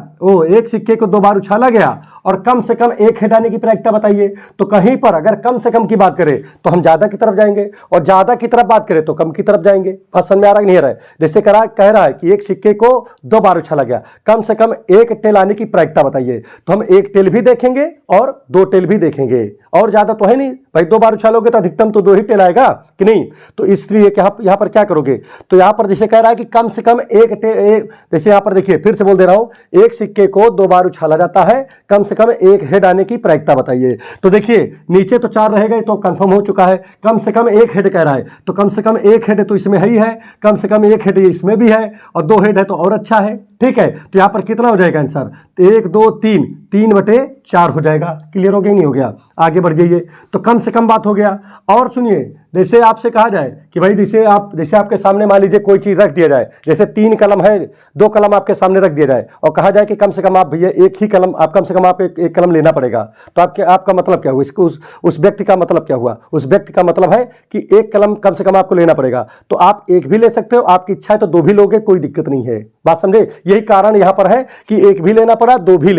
एक सिक्के को 2 बार उछाला गया और कम से कम एक हेड आने की प्रायिकता बताइए। तो कहीं पर अगर कम से कम की बात करें तो हम ज्यादा की तरफ जाएंगे और ज्यादा की तरफ बात करें तो कम की तरफ जाएंगे। बात समझ में आ रहा है नहीं आ रहा है? जैसे कह रहा है कि एक सिक्के को 2 बार उछाला गया, कम से कम एक टेल आने की प्रायिकता बताइए। तो हम एक टेल भी देखेंगे और 2 टेल भी देखेंगे, और ज्यादा तो है नहीं भाई, 2 बार उछालोगे तो अधिकतम तो 2 ही टेल आएगा कि नहीं। तो इसलिए यहाँ पर क्या करोगे, तो यहाँ पर जैसे कह रहा है कि कम से कम जैसे यहाँ पर देखिए फिर से बोल दे रहा हूं, एक सिक्के को 2 बार उछाला जाता है, कम से कम एक हेड आने की प्रायिकता बताइए। तो देखिए नीचे तो 4 रहेगा तो कंफर्म हो चुका है, कम से कम एक हेड कह रहा है, तो कम से कम एक हेड तो इसमें है ही है, कम से कम एक हेड इसमें भी है, और 2 हेड है तो और अच्छा है। ठीक है, तो यहां पर कितना हो जाएगा आंसर, 1 2 3 3/4 हो जाएगा। क्लियर हो गया नहीं हो गया? आगे बढ़ जाइए। तो कम से कम बात हो गया। और सुनिए, जैसे आपसे कहा जाए कि भाई जैसे आपके सामने मान लीजिए कोई चीज रख दिया जाए, जैसे 3 कलम है, 2 कलम आपके सामने रख दिया जाए और कहा जाए कि कम से कम आप भैया एक ही कलम, आप कम से कम आप एक कलम लेना पड़ेगा, तो आपका मतलब क्या हुआ, इसको उस व्यक्ति का मतलब क्या हुआ? उस व्यक्ति का मतलब है कि एक कलम कम से कम आपको लेना पड़ेगा। तो आप एक भी ले सकते हो, आपकी इच्छा है तो 2 भी लोगे, कोई दिक्कत नहीं है। बात समझे? यही कारण यहां पर है कि एक भी लेना पड़ा, 2 भी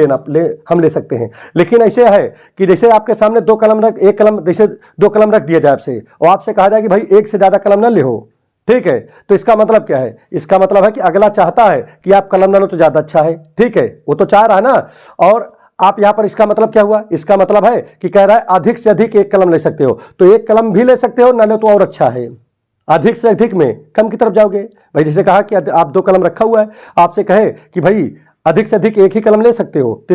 हम ले सकते हैं। लेकिन ऐसे है कि जैसे आपके सामने एक कलम जैसे 2 कलम रख दिया जाए आपसे, और आपसे कहा जाए कि भाई एक से ज्यादा कलम ना ले हो, ठीक है, तो इसका मतलब क्या है? इसका मतलब है कि अगला चाहता है कि आप कलम ना लो तो ज्यादा अच्छा है। ठीक है, वो तो चाह रहा है ना। और आप यहां पर इसका मतलब क्या हुआ? इसका मतलब है कि कह रहा है अधिक से अधिक एक कलम ले सकते हो, तो एक कलम भी ले सकते हो, ना ले तो और अच्छा है। अधिक से अधिक में कम की तरफ जाओगे भाई, जैसे कहा कि आप 2 कलम रखा हुआ है, आपसे कहे कि भाई अधिक से अधिक एक ही कलम ले सकते हो, तो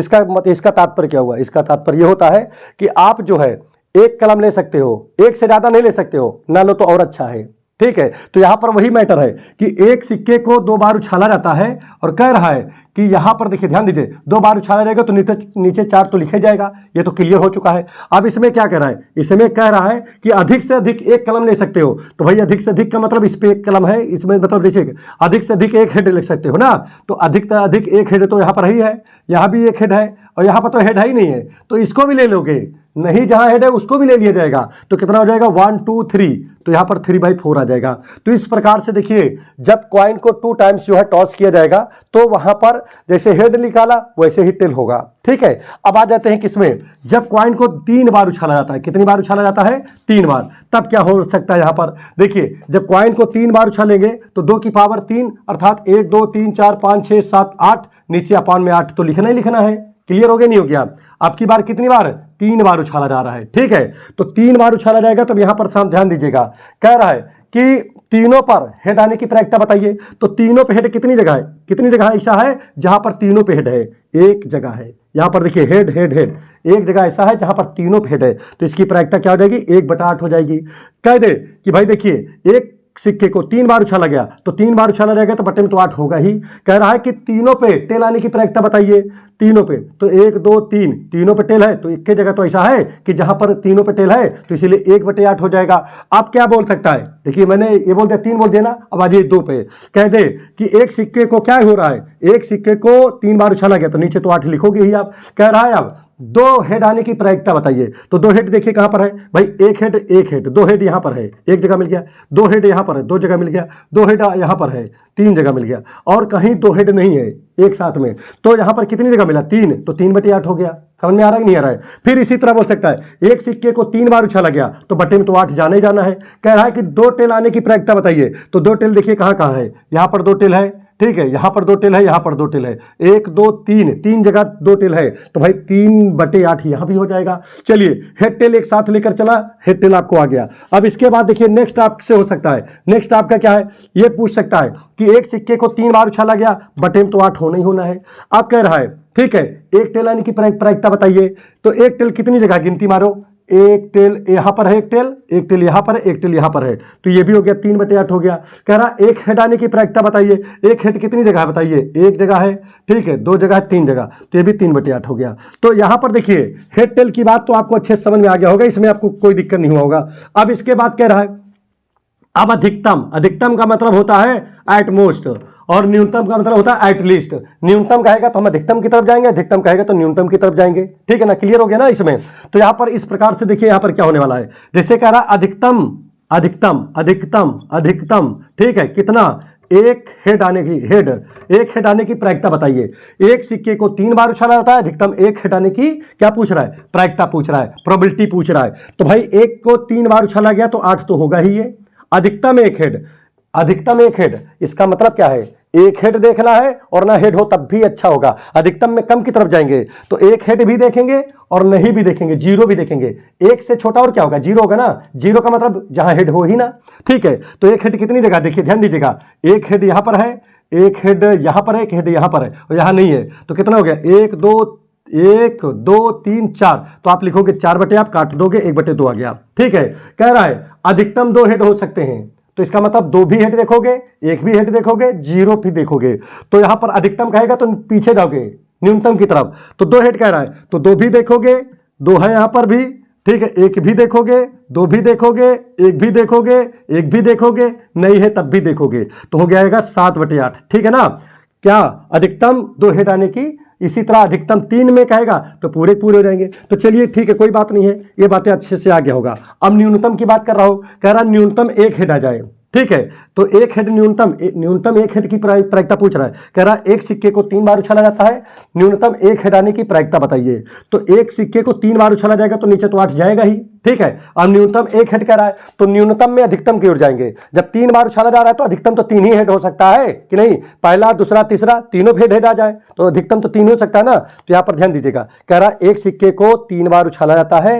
इसका तात्पर्य क्या हुआ? इसका तात्पर्य यह होता है कि आप जो है एक कलम ले सकते हो, एक से ज्यादा नहीं ले सकते हो, ना लो तो और अच्छा है। ठीक है, तो यहां पर वही मैटर है कि एक सिक्के को 2 बार उछाला जाता है और कह रहा है कि यहां पर देखिए ध्यान दीजिए, 2 बार उछाला जाएगा तो नीचे 4 तो लिखे जाएगा, ये तो क्लियर हो चुका है। अब इसमें क्या कह रहा है? इसमें कह रहा है कि अधिक से अधिक एक कलम ले सकते हो, तो भाई अधिक से अधिक का मतलब इस पे एक कलम है, इसमें मतलब देखिए अधिक से अधिक एक हेड ले सकते हो ना, तो अधिक से अधिक एक हेड तो यहां पर ही है, यहां भी एक हेड है और यहां पर तो हेड है ही नहीं है, तो इसको भी ले लोगे, नहीं जहां हेड है उसको भी ले लिया जाएगा, तो कितना हो जाएगा 1 2 3, तो यहां पर 3/4 आ जाएगा। तो इस प्रकार से देखिए जब कॉइन को 2 टाइम्स जो है टॉस किया जाएगा तो वहां पर जैसे हेड निकाला वैसे ही टेल होगा। ठीक है, अब आ जाते हैं किसमें, जब कॉइन को 3 बार उछाला जाता है। कितनी बार उछाला जाता है? 3 बार। तब क्या हो सकता है? यहां पर देखिए जब कॉइन को 3 बार उछालेंगे तो 2 की पावर 3 अर्थात 1 2 3 4 5 6 7 8, नीचे अपान में 8 तो लिखना ही लिखना है। क्लियर हो गया नहीं हो गया? आपकी बार कितनी बार? 3 बार उछाला जा रहा है। ठीक है, तो 3 बार उछाला जाएगा, तो यहां पर ध्यान दीजिएगा, कह रहा है कि तीनों पर हेड आने की प्रायिकता बताइए। तो तीनों पे हेड कितनी जगह है? कितनी जगह ऐसा है जहां पर तीनों पे हेड है? एक जगह है। यहां पर देखिए हेड हेड हेड, एक जगह ऐसा है जहां पर तीनों पे हेड है, तो इसकी प्रायिकता क्या हो जाएगी? 1/8 हो जाएगी। कह दे कि भाई देखिए एक सिक्के को 3 बार उछाला गया, तो 3 बार उछाला जाएगा तो बटे में तो 8 होगा ही। कह रहा है कि तीनों पे टेल आने की प्रायिकता बताइए। तीनों पे तो 1 2 3, तीनों पे टेल है, तो एक जगह तो ऐसा है कि जहां पर तीनों पे टेल है, तो इसीलिए 1/8 हो जाएगा। आप क्या बोल सकता है? देखिए मैंने ये बोल दिया 3 बोल दिया ना, अब आ जाइए 2 पे। कह दे कि एक सिक्के को क्या हो रहा है, एक सिक्के को 3 बार उछाला गया, तो नीचे तो 8 लिखोगे ही आप। कह रहा है अब 2 हेड आने की प्रायिकता बताइए। तो 2 हेड देखिए कहां पर है भाई, एक हेड 2 हेड यहां पर है, एक जगह मिल गया। 2 हेड यहां पर है, 2 जगह मिल गया। 2 हेड यहां पर है, 3 जगह मिल गया। और कहीं 2 हेड नहीं है एक साथ में, तो यहां पर कितनी जगह मिला? 3, तो 3/8 हो गया। समझ में आ रहा है नहीं आ रहा है? फिर इसी तरह बोल सकता है एक सिक्के को 3 बार उछाला गया, तो बटे में तो 8 जाना ही जाना है। कह रहा है कि 2 टेल आने की प्रायिकता बताइए। तो 2 टेल देखिए कहां कहां है, यहां पर 2 टेल है, ठीक है, यहां पर 2 टेल है, यहां पर 2 टेल है, 1 2 3 जगह 2 टेल है, तो भाई 3/8 यहां भी हो जाएगा। चलिए हेड टेल एक साथ लेकर चला, हेड टेल आपको आ गया। अब इसके बाद देखिए नेक्स्ट आपसे हो सकता है, नेक्स्ट आपका क्या है, ये पूछ सकता है कि एक सिक्के को 3 बार उछाला गया, बटे में तो 8 होना ही होना है। आप कह रहा है ठीक है, एक टेल आने की प्रायिकता बताइए। तो एक टेल कितनी जगह, गिनती मारो, एक टेल यहां पर है, एक टेल यहां पर है, एक टेल यहां पर है, तो ये भी हो गया 3/8 हो गया। कह रहा एक हेड आने की प्रायिकता बताइए। एक हेड कितनी जगह है बताइए? एक जगह है, ठीक है, 2 जगह है, 3 जगह, तो ये भी 3/8 हो गया। तो यहां पर देखिए हेड टेल की बात तो आपको अच्छे से समझ में आ गया होगा, इसमें आपको कोई दिक्कत नहीं हुआ होगा। अब इसके बाद कह रहा है अब अधिकतम का मतलब होता है एट मोस्ट, और न्यूनतम का मतलब होता है एट लीस्ट। न्यूनतम कहेगा तो हम अधिकतम की तरफ जाएंगे, अधिकतम कहेगा तो न्यूनतम की तरफ जाएंगे। ठीक है ना, क्लियर हो गया ना इसमें? तो यहां पर इस प्रकार से देखिए यहां पर क्या होने वाला है, जैसे कह रहा अधिकतम अधिकतम अधिकतम, ठीक है, कितना, एक हेड आने की प्रायिकता बताइए। एक सिक्के को 3 बार उछाला जाता है, अधिकतम एक हेड आने की क्या पूछ रहा है, प्रायिकता पूछ रहा है, प्रोबेबिलिटी पूछ रहा है। तो भाई एक को 3 बार उछाला गया तो 8 तो होगा ही ये। अधिकतम एक हेड, अधिकतम एक हेड, इसका मतलब क्या है, एक हेड देखना है और ना हेड हो तब भी अच्छा होगा। अधिकतम में कम की तरफ जाएंगे तो एक हेड भी देखेंगे और नहीं भी देखेंगे, जीरो भी देखेंगे। एक से छोटा और क्या होगा, जीरो होगा ना। जीरो का मतलब जहां हेड हो ही ना, ठीक है। तो एक हेड कितनी जगह, देखिए ध्यान दीजिएगा, एक हेड यहां पर है, एक हेड यहां पर है, एक हेड यहां पर है और यहां नहीं है। तो कितना हो गया, 1 2 3 4। तो आप लिखोगे 4 बटे, आप काट दोगे 1 बटे 2 आ गया, ठीक है। कह रहा है अधिकतम 2 हेड हो सकते हैं, तो इसका मतलब 2 भी हेड देखोगे, 1 भी हेड देखोगे, 0 भी देखोगे। तो यहां पर अधिकतम कहेगा तो पीछे जाओगे न्यूनतम की तरफ, तो 2 हेड कह रहा है तो 2 भी देखोगे, 2 है यहां पर भी, ठीक है। 1 भी देखोगे, 2 भी देखोगे, 1 भी देखोगे, 1 भी देखोगे, नहीं है तब भी देखोगे, तो हो जाएगा 7 बटे 8, ठीक है ना। क्या, अधिकतम 2 हेड आने की। इसी तरह अधिकतम 3 में कहेगा तो पूरे पूरे हो जाएंगे। तो चलिए ठीक है, कोई बात नहीं है, ये बातें अच्छे से आ गया होगा। अब न्यूनतम की बात कर रहा हूं, कह रहा न्यूनतम एक हेड आ जाए, ठीक है। तो एक हेड न्यूनतम एक हेड की प्रायिकता पूछ रहा है, कह रहा है एक सिक्के को 3 बार उछाला जाता है, न्यूनतम एक हेड आने की प्रायिकता बताइए। तो एक सिक्के को 3 बार उछाला जाएगा तो नीचे तो 8 जाएगा ही, ठीक है। अब न्यूनतम एक हेड कह रहा है तो न्यूनतम में अधिकतम की ओर जाएंगे। जब 3 बार उछाला जा रहा है तो अधिकतम तो 3 ही हेड हो सकता है कि नहीं, पहला दूसरा तीसरा तीनों हेड आ जाए तो अधिकतम तो 3 हो सकता है ना। तो यहां पर ध्यान दीजिएगा, कह रहा है एक सिक्के को 3 बार उछाला जाता है,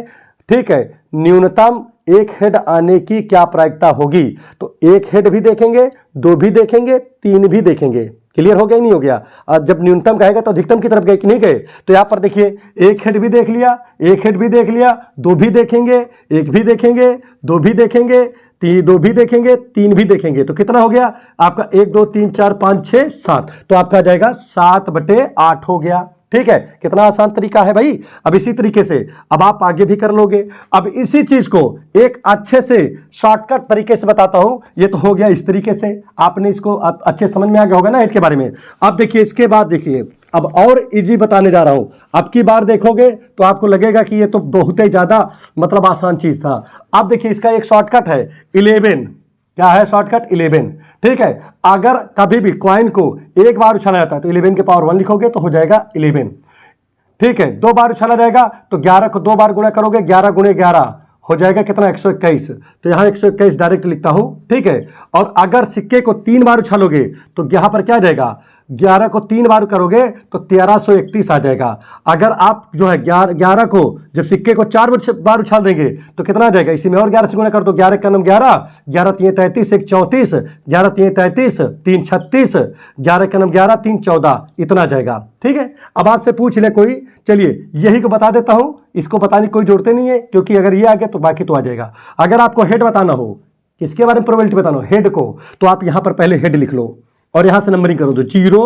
ठीक है, न्यूनतम एक हेड आने की क्या प्रायिकता होगी। तो एक हेड भी देखेंगे, 2 भी देखेंगे, 3 भी देखेंगे। क्लियर हो गया नहीं हो गया। और जब न्यूनतम कहेगा तो अधिकतम की तरफ गए कि नहीं गए। तो यहां पर देखिए एक हेड भी देख लिया, एक हेड भी देख लिया, 2 भी देखेंगे, 1 भी देखेंगे, 2 भी देखेंगे, 2 भी देखेंगे, 3 भी देखेंगे। तो कितना हो गया आपका, 1 2 3 4 5 6 7। तो आपका आ जाएगा 7 बटे 8 हो गया, ठीक है। कितना आसान तरीका है भाई। अब इसी तरीके से अब आप आगे भी कर लोगे। अब इसी चीज को एक अच्छे से शॉर्टकट तरीके से बताता हूं। ये तो हो गया इस तरीके से, आपने इसको अच्छे समझ में आ गया होगा ना हेड के बारे में। अब देखिए इसके बाद देखिए, अब और इजी बताने जा रहा हूं। अब की बार देखोगे तो आपको लगेगा कि ये तो बहुत ही ज्यादा मतलब आसान चीज था। अब देखिए इसका एक शॉर्टकट है 11। क्या है शॉर्टकट, 11, ठीक है। अगर कभी भी कॉइन को एक बार उछाला जाता है तो 11 के पावर 1 लिखोगे तो हो जाएगा 11, ठीक है। 2 बार उछाला जाएगा तो 11 को 2 बार गुणा करोगे, 11 गुणे 11 हो जाएगा कितना, 121। तो यहां 121 डायरेक्ट लिखता हूं, ठीक है। और अगर सिक्के को 3 बार उछालोगे तो यहां पर क्या जाएगा, 11 को 3 बार करोगे तो 1331 आ जाएगा। अगर आप जो है 11 को जब सिक्के को 4 बार उछाल देंगे तो कितना आ जाएगा, इसी में और 11 से गुणा कर दो, 11 का नाम 11, 11 3 33, 1 34, 11 3 33, 3 36, 11 का नाम 11, 3 14, इतना आ जाएगा, ठीक है। अब आपसे पूछ ले कोई, चलिए यही को बता देता हूं, इसको बताने की कोई जरूरत नहीं है क्योंकि अगर ये आ गया तो बाकी तो आ जाएगा। अगर आपको हेड बताना हो, किसके बारे में प्रोबेबिलिटी बताना हो, हेड को, तो आप यहां पर पहले हेड लिख लो और यहां से नंबरिंग करो तो 0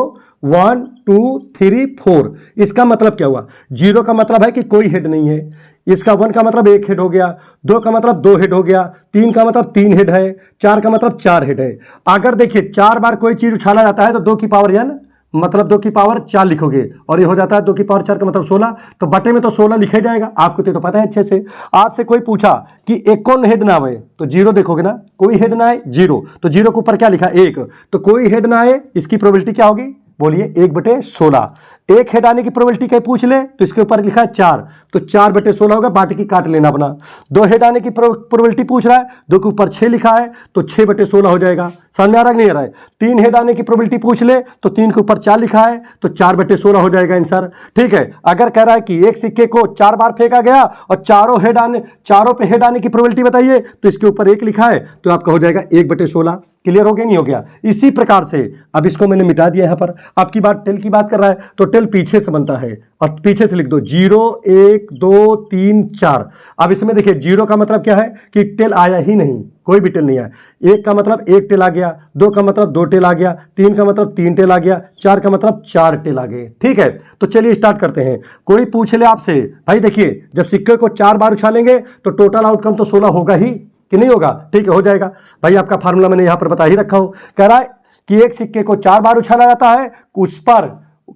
1 2 3 4। इसका मतलब क्या हुआ, 0 का मतलब है कि कोई हेड नहीं है, इसका 1 का मतलब 1 हेड हो गया, 2 का मतलब 2 हेड हो गया, 3 का मतलब 3 हेड है, 4 का मतलब 4 हेड है। अगर देखिए 4 बार कोई चीज उछाला जाता है तो 2 की पावर n मतलब 2 की पावर 4 लिखोगे और ये हो जाता है 2 की पावर 4 का मतलब 16। तो बटे में तो 16 लिखे जाएगा, आपको तो पता है अच्छे से। आपसे कोई पूछा कि एक कौन हेड ना आए तो 0 देखोगे ना, कोई हेड ना आए 0, तो 0 के ऊपर क्या लिखा 1, तो कोई हेड ना आए इसकी प्रोबेबिलिटी क्या होगी, बोलिए 1/16। एक हेड आने की प्रोबेबिलिटी कहीं पूछ ले तो इसके ऊपर लिखा है 4, तो 4/16 होगा, बाकी की काट लेना अपना। 2 हेड आने की प्रोबेबिलिटी पूछ रहा है, 2 के ऊपर 6 लिखा है तो 6/16 हो जाएगा, समझ में आ रहा है नहीं आ रहा है। 3 हेड आने की प्रोबेबिलिटी पूछ ले तो 3 के ऊपर 4 लिखा है तो 4/16 हो जाएगा आंसर, ठीक है। अगर कह रहा है कि एक सिक्के को 4 बार फेंका गया और चारों पे हेड आने की प्रोबेबिलिटी बताइए तो इसके ऊपर 1 लिखा है तो आपका हो जाएगा 1/16। क्लियर हो गया नहीं हो गया। इसी प्रकार से अब इसको मैंने मिटा दिया यहां पर। आपकी बात टेल की बात कर रहा है तो टेल पीछे से बनता है और पीछे से लिख दो 0 1 2 3 4। अब इसमें देखिए 0 का मतलब क्या है कि टेल आया ही नहीं, कोई भी टेल नहीं आया। 1 का मतलब 1 टेल आ गया, 2 का मतलब 2 टेल आ गया, 3 का मतलब 3 टेल आ गया, 4 का मतलब 4 टेल आ गए, ठीक है। तो चलिए स्टार्ट करते हैं। कोई पूछ ले आपसे, भाई देखिए जब सिक्के को 4 बार उछालेंगे तो टोटल आउटकम तो 16 होगा ही कि नहीं होगा, ठीक है, हो जाएगा। भाई आपका फार्मूला मैंने यहां पर बता ही रखा हूं। कह रहा है कि एक सिक्के को 4 बार उछाला जाता है, उस पर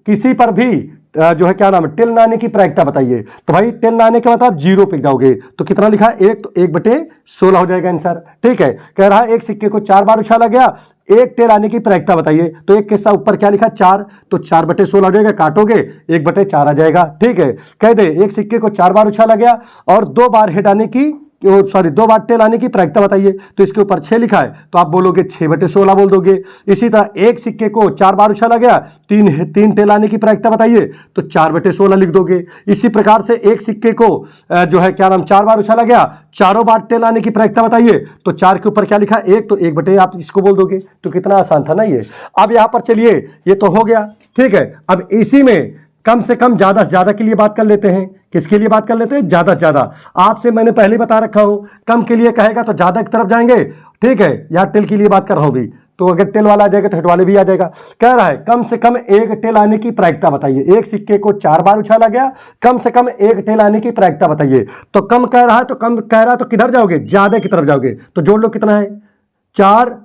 किसी पर भी जो है क्या नाम है, टेल ना आने की प्रायिकता बताइए। तो भाई टेल ना आने का मतलब 0 पे जाओगे तो कितना लिखा है 1, तो 1/16 हो जाएगा आंसर। ठीक है, कह रहा है एक सिक्के को 4 बार उछाला गया, एक टेल आने की प्रायिकता बताइए। तो एक के साथ ऊपर क्या लिखा 4, तो 4/16 हो जाएगा, काटोगे 1/4 आ जाएगा। ठीक है, कह दे एक सिक्के को 4 बार उछाला गया और 2 बार हेड आने की, सॉरी 2 बार टेल आने की प्रायिकता बताइए। तो इसके ऊपर 6 लिखा है तो आप बोलोगे 6/16 बोल दोगे। इसी तरह एक सिक्के को 4 बार उछाला गया, 3 टेल आने की प्रायिकता बताइए, तो 4/16 लिख दोगे। इसी प्रकार से एक सिक्के को जो है क्या नाम 4 बार उछाला गया, 4 बार टेल आने की प्रायिकता बताइए, तो 4 के ऊपर क्या लिखा 1, तो 1 आप इसको बोल दोगे। तो कितना आसान था ना ये। अब यहां पर चलिए ये तो हो गया। ठीक है, अब इसी में कम से कम ज्यादा से ज्यादा के लिए बात कर लेते हैं। किसके लिए बात कर लेते हैं? ज्यादा से ज्यादा। आपसे मैंने पहले बता रखा हूं, कम के लिए कहेगा तो ज्यादा की तरफ जाएंगे। ठीक है, यहां टेल के लिए बात कर रहा हूं भी, तो अगर टेल वाला आ जाएगा तो हेड वाले भी आ जाएगा। कह रहा है कम से कम एक टेल आने की प्रायिकता बताइए। एक सिक्के को 4 बार उछाला गया, कम से कम एक टेल आने की प्रायिकता बताइए। तो कम कह रहा है, तो कम कह रहा है तो किधर जाओगे? ज्यादा की तरफ जाओगे। तो जोड़ लो कितना है, 4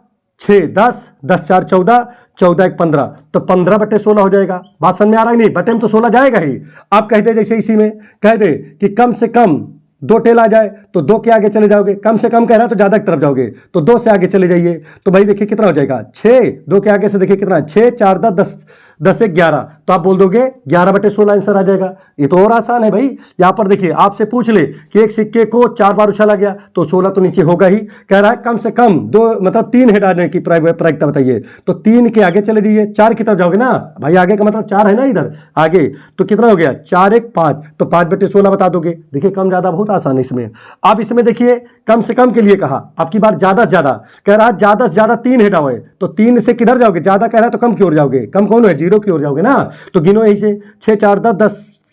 6 10, 10 4 14, 14 1 15, तो 15/16 हो जाएगा। बात समझ में आ रहा है? नहीं, बटे में तो 16 जाएगा ही। आप कह दे जैसे इसी में कह दे कि कम से कम 2 टेल आ जाए तो 2 के आगे चले जाओगे। कम से कम कह रहा है तो ज्यादा की तरफ जाओगे, तो 2 से आगे चले जाइए। तो भाई देखिए कितना हो जाएगा 6, 2 के आगे से देखिए कितना, 6 4 10, 10 1 11, तो आप बोल दोगे 11/16 आंसर आ जाएगा। ये तो और आसान है भाई। यहां पर देखिए आपसे पूछ ले कि एक सिक्के को 4 बार उछाला गया तो 16 तो नीचे होगा ही। कह रहा है कम से कम 2 मतलब 3 हेड आने की प्रायिकता बताइए। तो 3 के आगे चले जाइए, 4 की तरफ जाओगे ना भाई, आगे का मतलब 4 है ना इधर आगे, तो कितना हो गया 4 1 5, तो 5/16 बता दोगे। देखिए कम ज्यादा बहुत आसान है इसमें। अब इसमें देखिए कम से कम के लिए कहा, आपकी बार ज्यादा से ज्यादा। कह रहा है ज्यादा से ज्यादा 3 हेड आए, तो 3 से किधर जाओगे? ज्यादा कह रहा है तो कम की ओर जाओगे। कम कौन है? 0 की ओर जाओगे ना। तो गिनो यही से 6 4 10,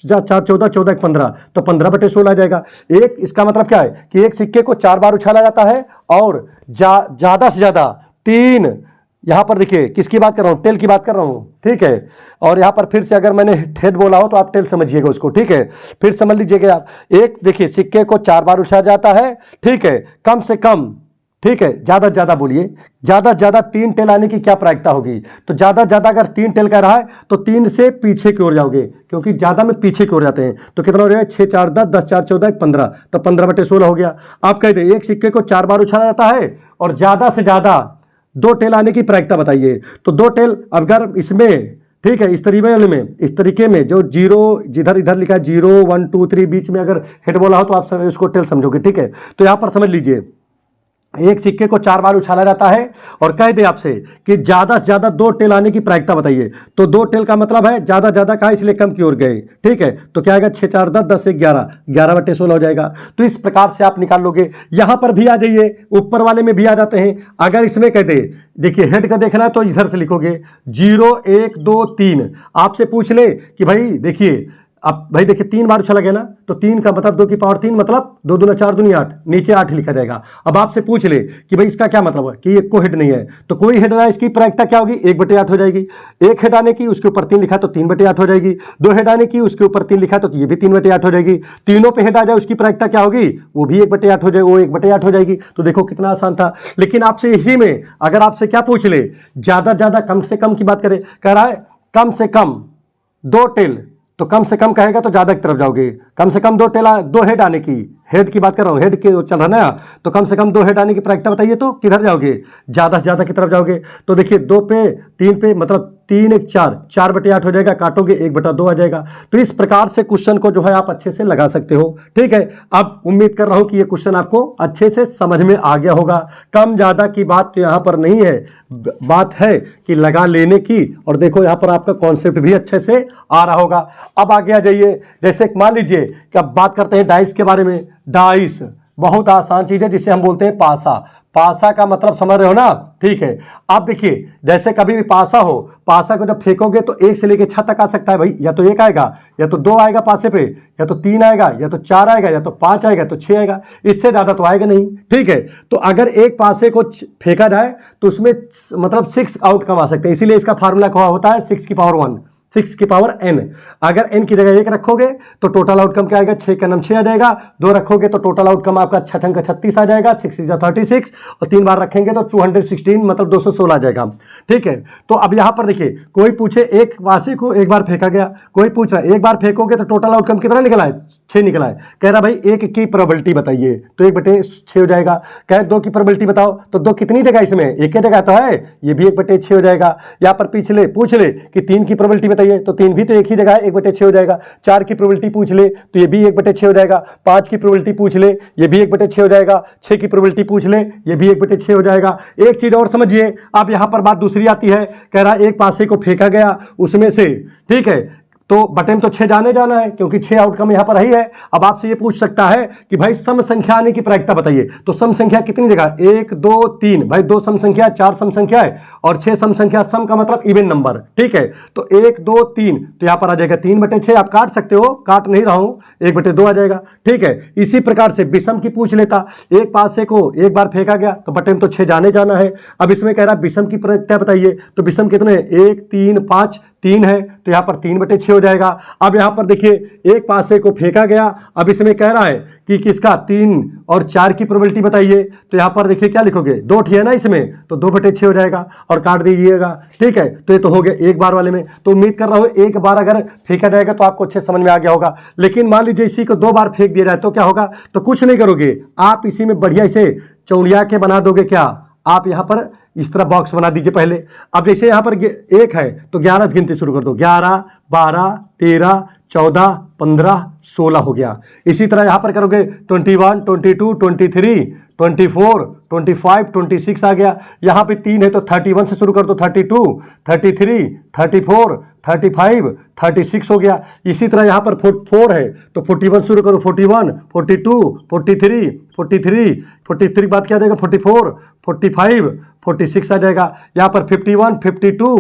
10 4 14, 14 1 15, तो 15/16 आ जाएगा। एक इसका मतलब क्या है कि एक सिक्के को 4 बार उछाला जाता है और ज्यादा से ज्यादा 3, यहां पर देखिए किसकी बात कर रहा हूं? टेल की बात कर रहा हूं। ठीक है, और यहां पर फिर से अगर मैंने हेड बोला हो तो आप टेल समझिएगा उसको। ठीक है, फिर समझ लीजिएगा आप। एक देखिए सिक्के को 4 बार उछाला जाता है, ठीक है, कम से कम, ठीक है, ज्यादा ज्यादा बोलिए, ज्यादा ज्यादा 3 टेल आने की क्या प्रायिकता होगी? तो ज्यादा ज्यादा अगर 3 टेल कह रहा है तो 3 से पीछे की ओर जाओगे, क्योंकि ज्यादा में पीछे की ओर जाते हैं। तो कितना हो जाएगा 6 4 10, 10 4 14 1 15, तो 15/16 हो गया। आप कह दे एक सिक्के को 4 बार उछाला जाता है और ज्यादा से ज्यादा 2 टेल आने की प्रायिकता बताइए। तो 2 टेल अगर इसमें, ठीक है, इस तरीके में जो 0 जिधर इधर लिखा है 0 1 2 3 बीच में अगर हेड बोला हो तो आप उसको टेल समझोगे। ठीक है, तो यहां पर समझ लीजिए एक सिक्के को 4 बार उछाला जाता है और कह दे आपसे कि ज्यादा से ज्यादा 2 टेल आने की प्रायिकता बताइए। तो 2 टेल का मतलब है ज्यादा ज्यादा कहा, इसलिए कम की ओर गए। ठीक है, तो क्या आएगा 6 4 10, 10 1 11, 11/16 हो जाएगा। तो इस प्रकार से आप निकाल लोगे। यहां पर भी आ जाइए, ऊपर वाले में भी आ जाते हैं। अगर इसमें कह दे, देखिए हेड का देखना है तो इधर से लिखोगे 0 1 2 3। आपसे पूछ ले कि भाई देखिए, अब भाई देखिए 3 बार उछाला गया ना, तो 3 का मतलब 2 की पावर 3, मतलब 2 दूना 4 दूनी 8, नीचे 8 लिखा जाएगा। अब आपसे पूछ ले कि भाई इसका क्या मतलब है कि ये को हेड नहीं है, तो कोई हेड ना, इसकी प्रायिकता क्या होगी? 1/8 हो जाएगी। एक हेड आने की उसके ऊपर 3 लिखा तो 3/8 हो जाएगी। 2 हेड आने की उसके ऊपर 3 लिखा तो ये भी 3/8 हो जाएगी। तीनों पे हेड आ जाए उसकी प्रायिकता क्या होगी? वो भी 1/8 हो जाएगी, वो 1/8 हो जाएगी। तो देखो कितना आसान था। लेकिन आपसे इसी में अगर आपसे क्या पूछ ले, ज्यादा ज्यादा कम से कम की बात करें, कह रहा है कम से कम 2 टेल, तो कम से कम कहेगा तो ज्यादा की तरफ जाओगे। कम से कम 2 हेड आने की, हेड की बात कर रहा हूं, हेड के चल रहा है ना, तो कम से कम 2 हेड आने की प्रायिकता बताइए। तो किधर जाओगे? ज्यादा से ज्यादा की तरफ जाओगे। तो देखिए 2 पे 3 पे मतलब 3 1 4, 4/8 हो जाएगा, काटोगे 1/2 आ जाएगा। तो इस प्रकार से क्वेश्चन को जो है आप अच्छे से लगा सकते हो। ठीक है, अब उम्मीद कर रहा हूं कि ये क्वेश्चन आपको अच्छे से समझ में आ गया होगा। कम ज्यादा की बात तो यहां पर नहीं है, बात है कि लगा लेने की। और देखो यहां पर आपका कॉन्सेप्ट भी अच्छे से आ रहा होगा। अब आगे आ जाइए, जैसे मान लीजिए कि अब बात करते हैं डाइस के बारे में। डाइस बहुत आसान चीज है जिसे हम बोलते हैं पासा। पासा का मतलब समझ रहे हो ना? ठीक है, आप देखिए जैसे कभी भी पासा हो, पासा को जब फेंकोगे तो 1 से लेकर 6 तक आ सकता है भाई। या तो 1 आएगा, या तो 2 आएगा पासे पे, या तो 3 आएगा, या तो 4 आएगा, या तो 5 आएगा, तो 6 आएगा। इससे ज्यादा तो आएगा नहीं। ठीक है, तो अगर एक पासे को फेंका जाए तो उसमें मतलब 6 आउटकम आ सकते हैं। इसीलिए इसका फार्मूला क्या होता है? 6 की पावर 1। 6 की पावर n। अगर n की जगह 1 रखोगे तो टोटल आउटकम क्या आएगा, 6 का नाम 6 आ जाएगा, 2 रखोगे तो टोटल आउटकम आपका 6 का 36 आ जाएगा, 6 is 36, और 3 बार रखेंगे तो 216 मतलब 216 आ जाएगा। ठीक है, तो अब यहां पर देखिए कोई पूछे एक पासे को एक बार फेंका गया, कोई पूछ रहा है एक बार फेंकोगे तो टोटल आउटकम कितना निकला है, 6 निकला है। कह रहा भाई 1 की प्रोबेबिलिटी बताइए, तो 1/6 हो जाएगा। कह 2 की प्रोबेबिलिटी बताओ, तो 2 कितनी जगह इसमें, एक ही जगह तो है, ये भी 1/6 हो जाएगा। यहाँ पर पिछले पूछ ले कि 3 की प्रोबेबिलिटी बताइए, तो 3 भी तो एक ही जगह है, 1/6 हो जाएगा। 4 की प्रोबेबिलिटी पूछ ले तो ये भी 1/6 हो जाएगा। 5 की प्रोबेबिलिटी पूछ ले, ये भी 1/6 हो जाएगा। 6 की प्रोबेबिलिटी पूछ ले, ये भी 1/6 हो जाएगा। एक चीज और समझिए, अब यहां पर बात दूसरी आती है, कह रहा एक पासे को फेंका गया उसमें से, ठीक है, तो बटन तो 6 जाना है क्योंकि 6 आउटकम यहां पर ही है। अब आपसे ये पूछ सकता है कि भाई सम संख्या आने की प्रायिकता बताइए, तो सम संख्या कितनी जगह, 1 2 3, भाई 2 सम संख्या, 4 सम संख्या है और 6 सम संख्या। सम का मतलब इवन नंबर, ठीक है, तो 1 2 3, तो यहां पर आ जाएगा 3/6। आप काट सकते हो, काट नहीं रहा हूं, 1/2 आ जाएगा। ठीक है, इसी प्रकार से विषम की पूछ लेता, एक पासे को एक बार फेंका गया तो बटन तो 6 जाना है। अब इसमें कह रहा विषम की प्रायिकता बताइए, तो विषम कितने, 1 3 5, 3 है, तो यहां पर 3/6 हो जाएगा। अब यहां पर देखिए एक पासे को फेंका गया, अब इसमें कह रहा है कि किसका, 3 और 4 की प्रोबेबिलिटी बताइए, तो यहां पर देखिए क्या लिखोगे, 2 है ना इसमें, तो 2/6 हो जाएगा और काट दीजिएगा। ठीक है, तो ये तो हो गया एक बार वाले में। तो उम्मीद कर रहा हूं एक बार अगर फेंका जाएगा तो आपको अच्छे समझ में आ गया होगा। लेकिन मान लीजिए इसी को 2 बार फेंक दिया जाए तो क्या होगा, तो कुछ नहीं करोगे आप, इसी में बढ़िया इसे चौड़िया के बना दोगे। क्या आप यहां पर इस तरह बॉक्स बना दीजिए पहले। अब जैसे यहां पर 1 है तो 11 गिनती शुरू कर दो, 11 12 13 14 15 16 हो गया। इसी तरह यहां पर करोगे 21 22 23 24 25 26 आ गया। यहां पे 3 है तो 31 से शुरू कर दो, 32 33 34 35 36 हो गया। इसी तरह यहां पर 4 है तो 41 शुरू करो, 41 42 43 43 43 बात क्या आ जाएगा, 44 45 46 आ जाएगा। यहाँ पर 51 52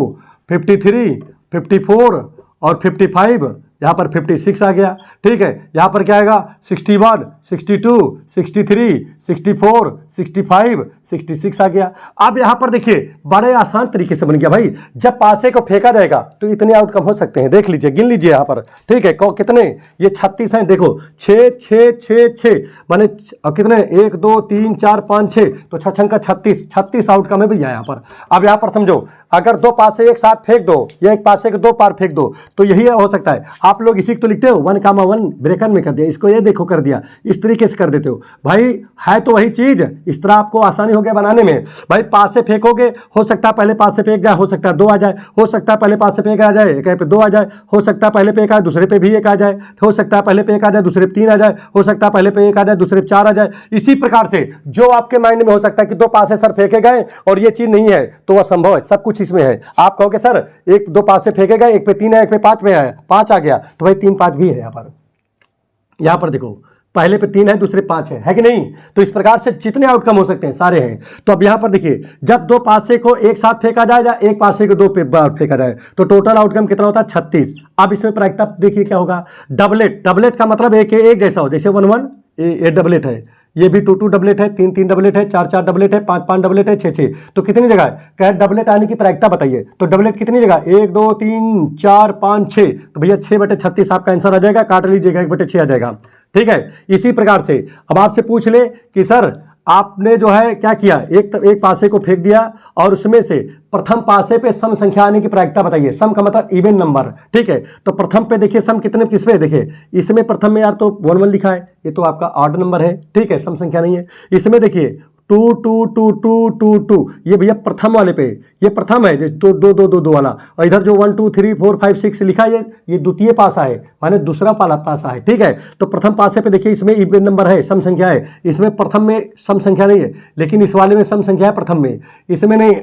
53 54 और 55, यहाँ पर 56 आ गया। ठीक है, यहाँ पर क्या आएगा, 61 62 63 64 65 66 आ गया। अब यहाँ पर देखिए बड़े आसान तरीके से बन गया भाई। जब पासे को फेंका जाएगा तो इतने आउटकम हो सकते हैं, देख लीजिए, गिन लीजिए यहाँ पर। ठीक है, कितने, ये 36 हैं, देखो 6 6 6 6 माने कितने, 1 2 3 4 5 6, तो 6 का 36 आउटकम है भैया यहाँ पर। अब यहाँ पर समझो, अगर 2 पासे एक साथ फेंक दो या एक पासे को 2 बार फेंक दो तो यही हो सकता है। आप लोग इसी को तो लिखते हो 1, ब्रैकेट में कर दिया, इसको ये देखो कर दिया, इस तरीके से कर देते हो भाई। है तो वही चीज, इस तरह आपको आसानी हो गया बनाने में। भाई पासे फेंकोगे, हो सकता है पहले पासे फेंक जाए, हो सकता है 2 आ जाए, हो सकता है पहले पासे फेंक आ जाए एक पे 2 आ जाए, हो सकता है पहले पे 1 आए दूसरे पे भी 1 आ जाए, हो सकता है पहले पे 1 आ जाए दूसरे पे 3 आ जाए, हो सकता है पहले पे 1 आ जाए दूसरे पे 4 आ जाए। इसी प्रकार से जो आपके माइंड में हो सकता है कि 2 पासे सर फेंके गए और ये चीज नहीं है, तो वह संभव है, सब कुछ इसमें है। आप कहोगे सर 1 2 पासे फेंके गए, एक पे 3 है एक पे 5 में है, 5 आ गया, तो भाई 3 5 भी है यहाँ पर देखो, पहले पे 3 है दूसरे 5 है कि नहीं। तो इस प्रकार से जितने आउटकम हो सकते हैं सारे हैं। तो अब यहां पर देखिए, जब 2 पासे को एक साथ फेंका जाए या एक पासे को 2 बार फेंका जाए तो टोटल आउटकम कितना होता है, 36। अब इसमें प्रायिकता देखिए क्या होगा, डबलेट का मतलब एक जैसा हो, जैसे 1 1 ये डबलेट है, ये भी 2 2 डबलेट है, 3 3 डबलेट है, 4 4 डबलेट है, 5 5 डबलेट है, 6 6, तो कितनी जगह है, क्या डबलेट आने की प्रायिकता बताइए। तो डबलेट कितनी जगह, 1 2 3 4 5 6, तो भैया 6/36 आपका आंसर आ जाएगा, काट लीजिएगा, 1/6 आ जाएगा। ठीक है, इसी प्रकार से अब आपसे पूछ ले कि सर आपने जो है क्या किया, एक पासे को फेंक दिया और उसमें से प्रथम पासे पे सम संख्या आने की प्रायिकता बताइए। सम का मतलब इवन नंबर। ठीक है, तो प्रथम पे देखिए सम कितने किस पे, देखिए इसमें प्रथम में यार तो 1 1 लिखा है, ये तो आपका ऑड नंबर है। ठीक है, सम संख्या नहीं है। इसमें देखिए 2 2 2 2 2 2, ये भैया प्रथम वाले पे, ये प्रथम है, 2 2 2 2 2 वाला, और इधर जो 1 2 3 4 5 6 लिखा है ये द्वितीय पासा है, माने दूसरा पासा है। ठीक है, तो प्रथम पासे पे देखिए इसमें इवन नंबर है, सम संख्या है। इसमें प्रथम में सम संख्या नहीं है, लेकिन इस वाले में सम संख्या है प्रथम में, इसमें नहीं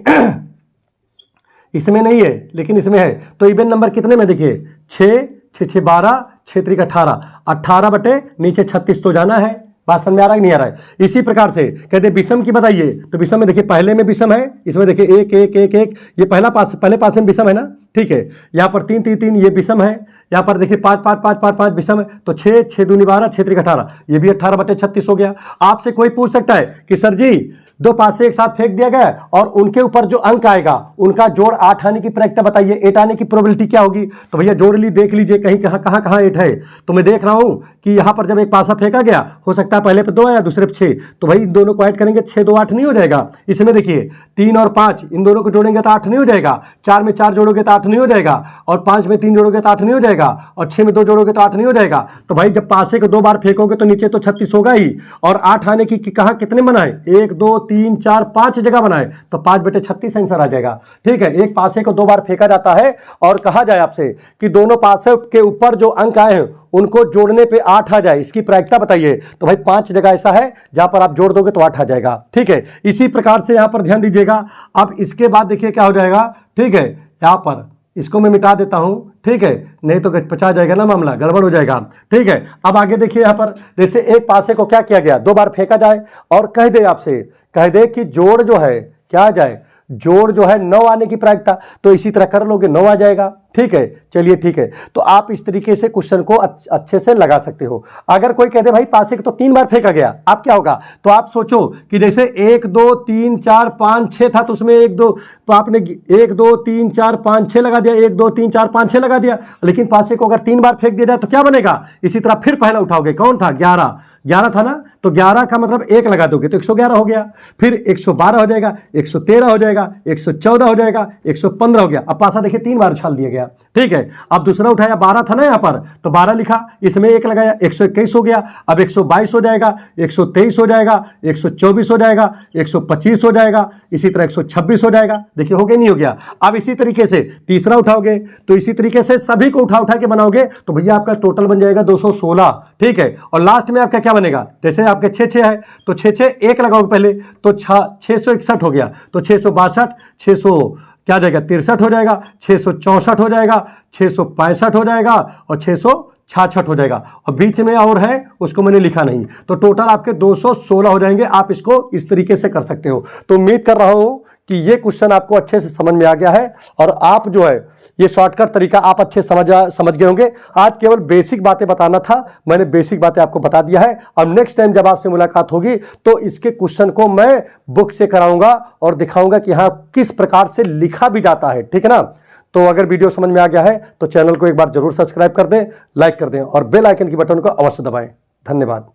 इसमें नहीं है लेकिन इसमें है। तो इवन नंबर कितने में देखिए 6 6 6 12 6 3 18, 18 बटे नीचे 36 तो जाना है। बात समझ में आ रहा है नहीं आ रहा है। इसी प्रकार से कहते हैं विषम की बताइए, तो विषम में देखिए पहले में विषम है, इसमें देखिए 1 1 1 1, ये पहले पास में विषम है ना। ठीक है, यहाँ पर 3 3 3 ये विषम है, यहाँ पर देखिए 5 5 5 5 5 विषम है, तो 6 6 दूनी 12 6 3 18, ये भी 18/36 हो गया। आपसे कोई पूछ सकता है कि सर जी दो पासे एक साथ फेंक दिया गया और उनके ऊपर जो अंक आएगा उनका जोड़ 8 आने की प्रैक्टिस बताइए, 8 आने की प्रोबेबिलिटी क्या होगी। तो भैया जोड़ ली, देख लीजिए कहीं कहाँ 8 है। तो मैं देख रहा हूं कि यहां पर जब एक पासा फेंका गया, हो सकता है पहले पे 2 आया दूसरे पे 6, तो भाई इन दोनों को ऐड करेंगे 6 2 8 नहीं हो जाएगा। इसमें देखिए 3 और 5 इन दोनों को जोड़ेंगे तो 8 नहीं हो जाएगा, 4 में 4 जोड़ोगे तो 8 नहीं हो जाएगा, और 5 में 3 जोड़ोगे तो 8 नहीं हो जाएगा, और 6 में 2 जोड़ोगे तो 8 नहीं हो जाएगा। तो भाई जब पासे को 2 बार फेंकोगे तो नीचे तो 36 होगा ही, और 8 आने की कहा कितने बनाए, 1 2 3 4 5 जगह बनाए, तो 5/36 आंसर आ जाएगा। ठीक है, एक पासे को 2 बार फेंका जाता है और कहा जाए आपसे कि दोनों पासे के ऊपर जो अंक आए हैं उनको जोड़ने पे 8 आ जाए, इसकी प्रायिकता बताइए। तो भाई 5 जगह ऐसा है जहां पर आप जोड़ दोगे तो 8 आ जाएगा। ठीक है, इसी प्रकार से यहां पर ध्यान दीजिएगा। अब इसके बाद देखिए क्या हो जाएगा। ठीक है, यहां पर इसको मैं मिटा देता हूं, ठीक है, नहीं तो पचा जाएगा ना, मामला गड़बड़ हो जाएगा। ठीक है, अब आगे देखिए यहां पर जैसे एक पासे को क्या किया गया, 2 बार फेंका जाए और कह दे आपसे, कह दे कि जोड़ जो है क्या आ जाए, जोड़ जो है 9 आने की प्रायिकता, तो इसी तरह कर लोगे 9 आ जाएगा। ठीक है, चलिए ठीक है, तो आप इस तरीके से क्वेश्चन को अच्छे से लगा सकते हो। अगर कोई कहते भाई पासे को तो 3 बार फेंका गया, आप क्या होगा, तो आप सोचो कि जैसे 1 2 3 4 5 6 था, तो उसमें 1 2 तो आपने 1 2 3 4 5 6 लगा दिया, 1 2 3 4 5 6 लगा दिया। लेकिन पासे को अगर 3 बार फेंक दिया जाए तो क्या बनेगा, इसी तरह फिर पहला उठाओगे, कौन था, 11 था ना, तो 11 का मतलब 1 लगा दोगे तो 111 हो गया, फिर 112 हो जाएगा, 113 हो जाएगा, 114 हो जाएगा, 115 हो गया। अब पासा देखिए 3 बार उछाल दिया गया। ठीक है, अब दूसरा उठाया, 12 था ना यहाँ पर, तो 12 लिखा, इसमें 1 लगाया, 121 हो गया, अब 122 हो जाएगा, 123 हो जाएगा, 124 हो जाएगा, 125 हो जाएगा, इसी तरह 126 हो जाएगा। देखिए हो गया नहीं हो गया। अब इसी तरीके से तीसरा उठाओगे तो इसी तरीके से सभी को उठा के बनाओगे तो भैया आपका टोटल बन जाएगा 216। ठीक है, और लास्ट में आपका क्या बनेगा, जैसे आपके 6 है तो 6 1 लगाओगे पहले तो 661 हो गया, तो 662 600 क्या जाएगा 63 हो जाएगा, 664 हो जाएगा, 665 हो जाएगा और 666 हो जाएगा, और बीच में और है उसको मैंने लिखा नहीं, तो टोटल आपके 216 हो जाएंगे। आप इसको इस तरीके से कर सकते हो। तो उम्मीद कर रहा हूं कि ये क्वेश्चन आपको अच्छे से समझ में आ गया है और आप जो है ये शॉर्टकट तरीका आप अच्छे समझ गए होंगे। आज केवल बेसिक बातें बताना था, मैंने बेसिक बातें आपको बता दिया है। अब नेक्स्ट टाइम जब आपसे मुलाकात होगी तो इसके क्वेश्चन को मैं बुक से कराऊंगा और दिखाऊंगा कि हाँ किस प्रकार से लिखा भी जाता है। ठीक है ना, तो अगर वीडियो समझ में आ गया है तो चैनल को एक बार जरूर सब्सक्राइब कर दें, लाइक कर दें और बेल आइकन की बटन को अवश्य दबाएं। धन्यवाद।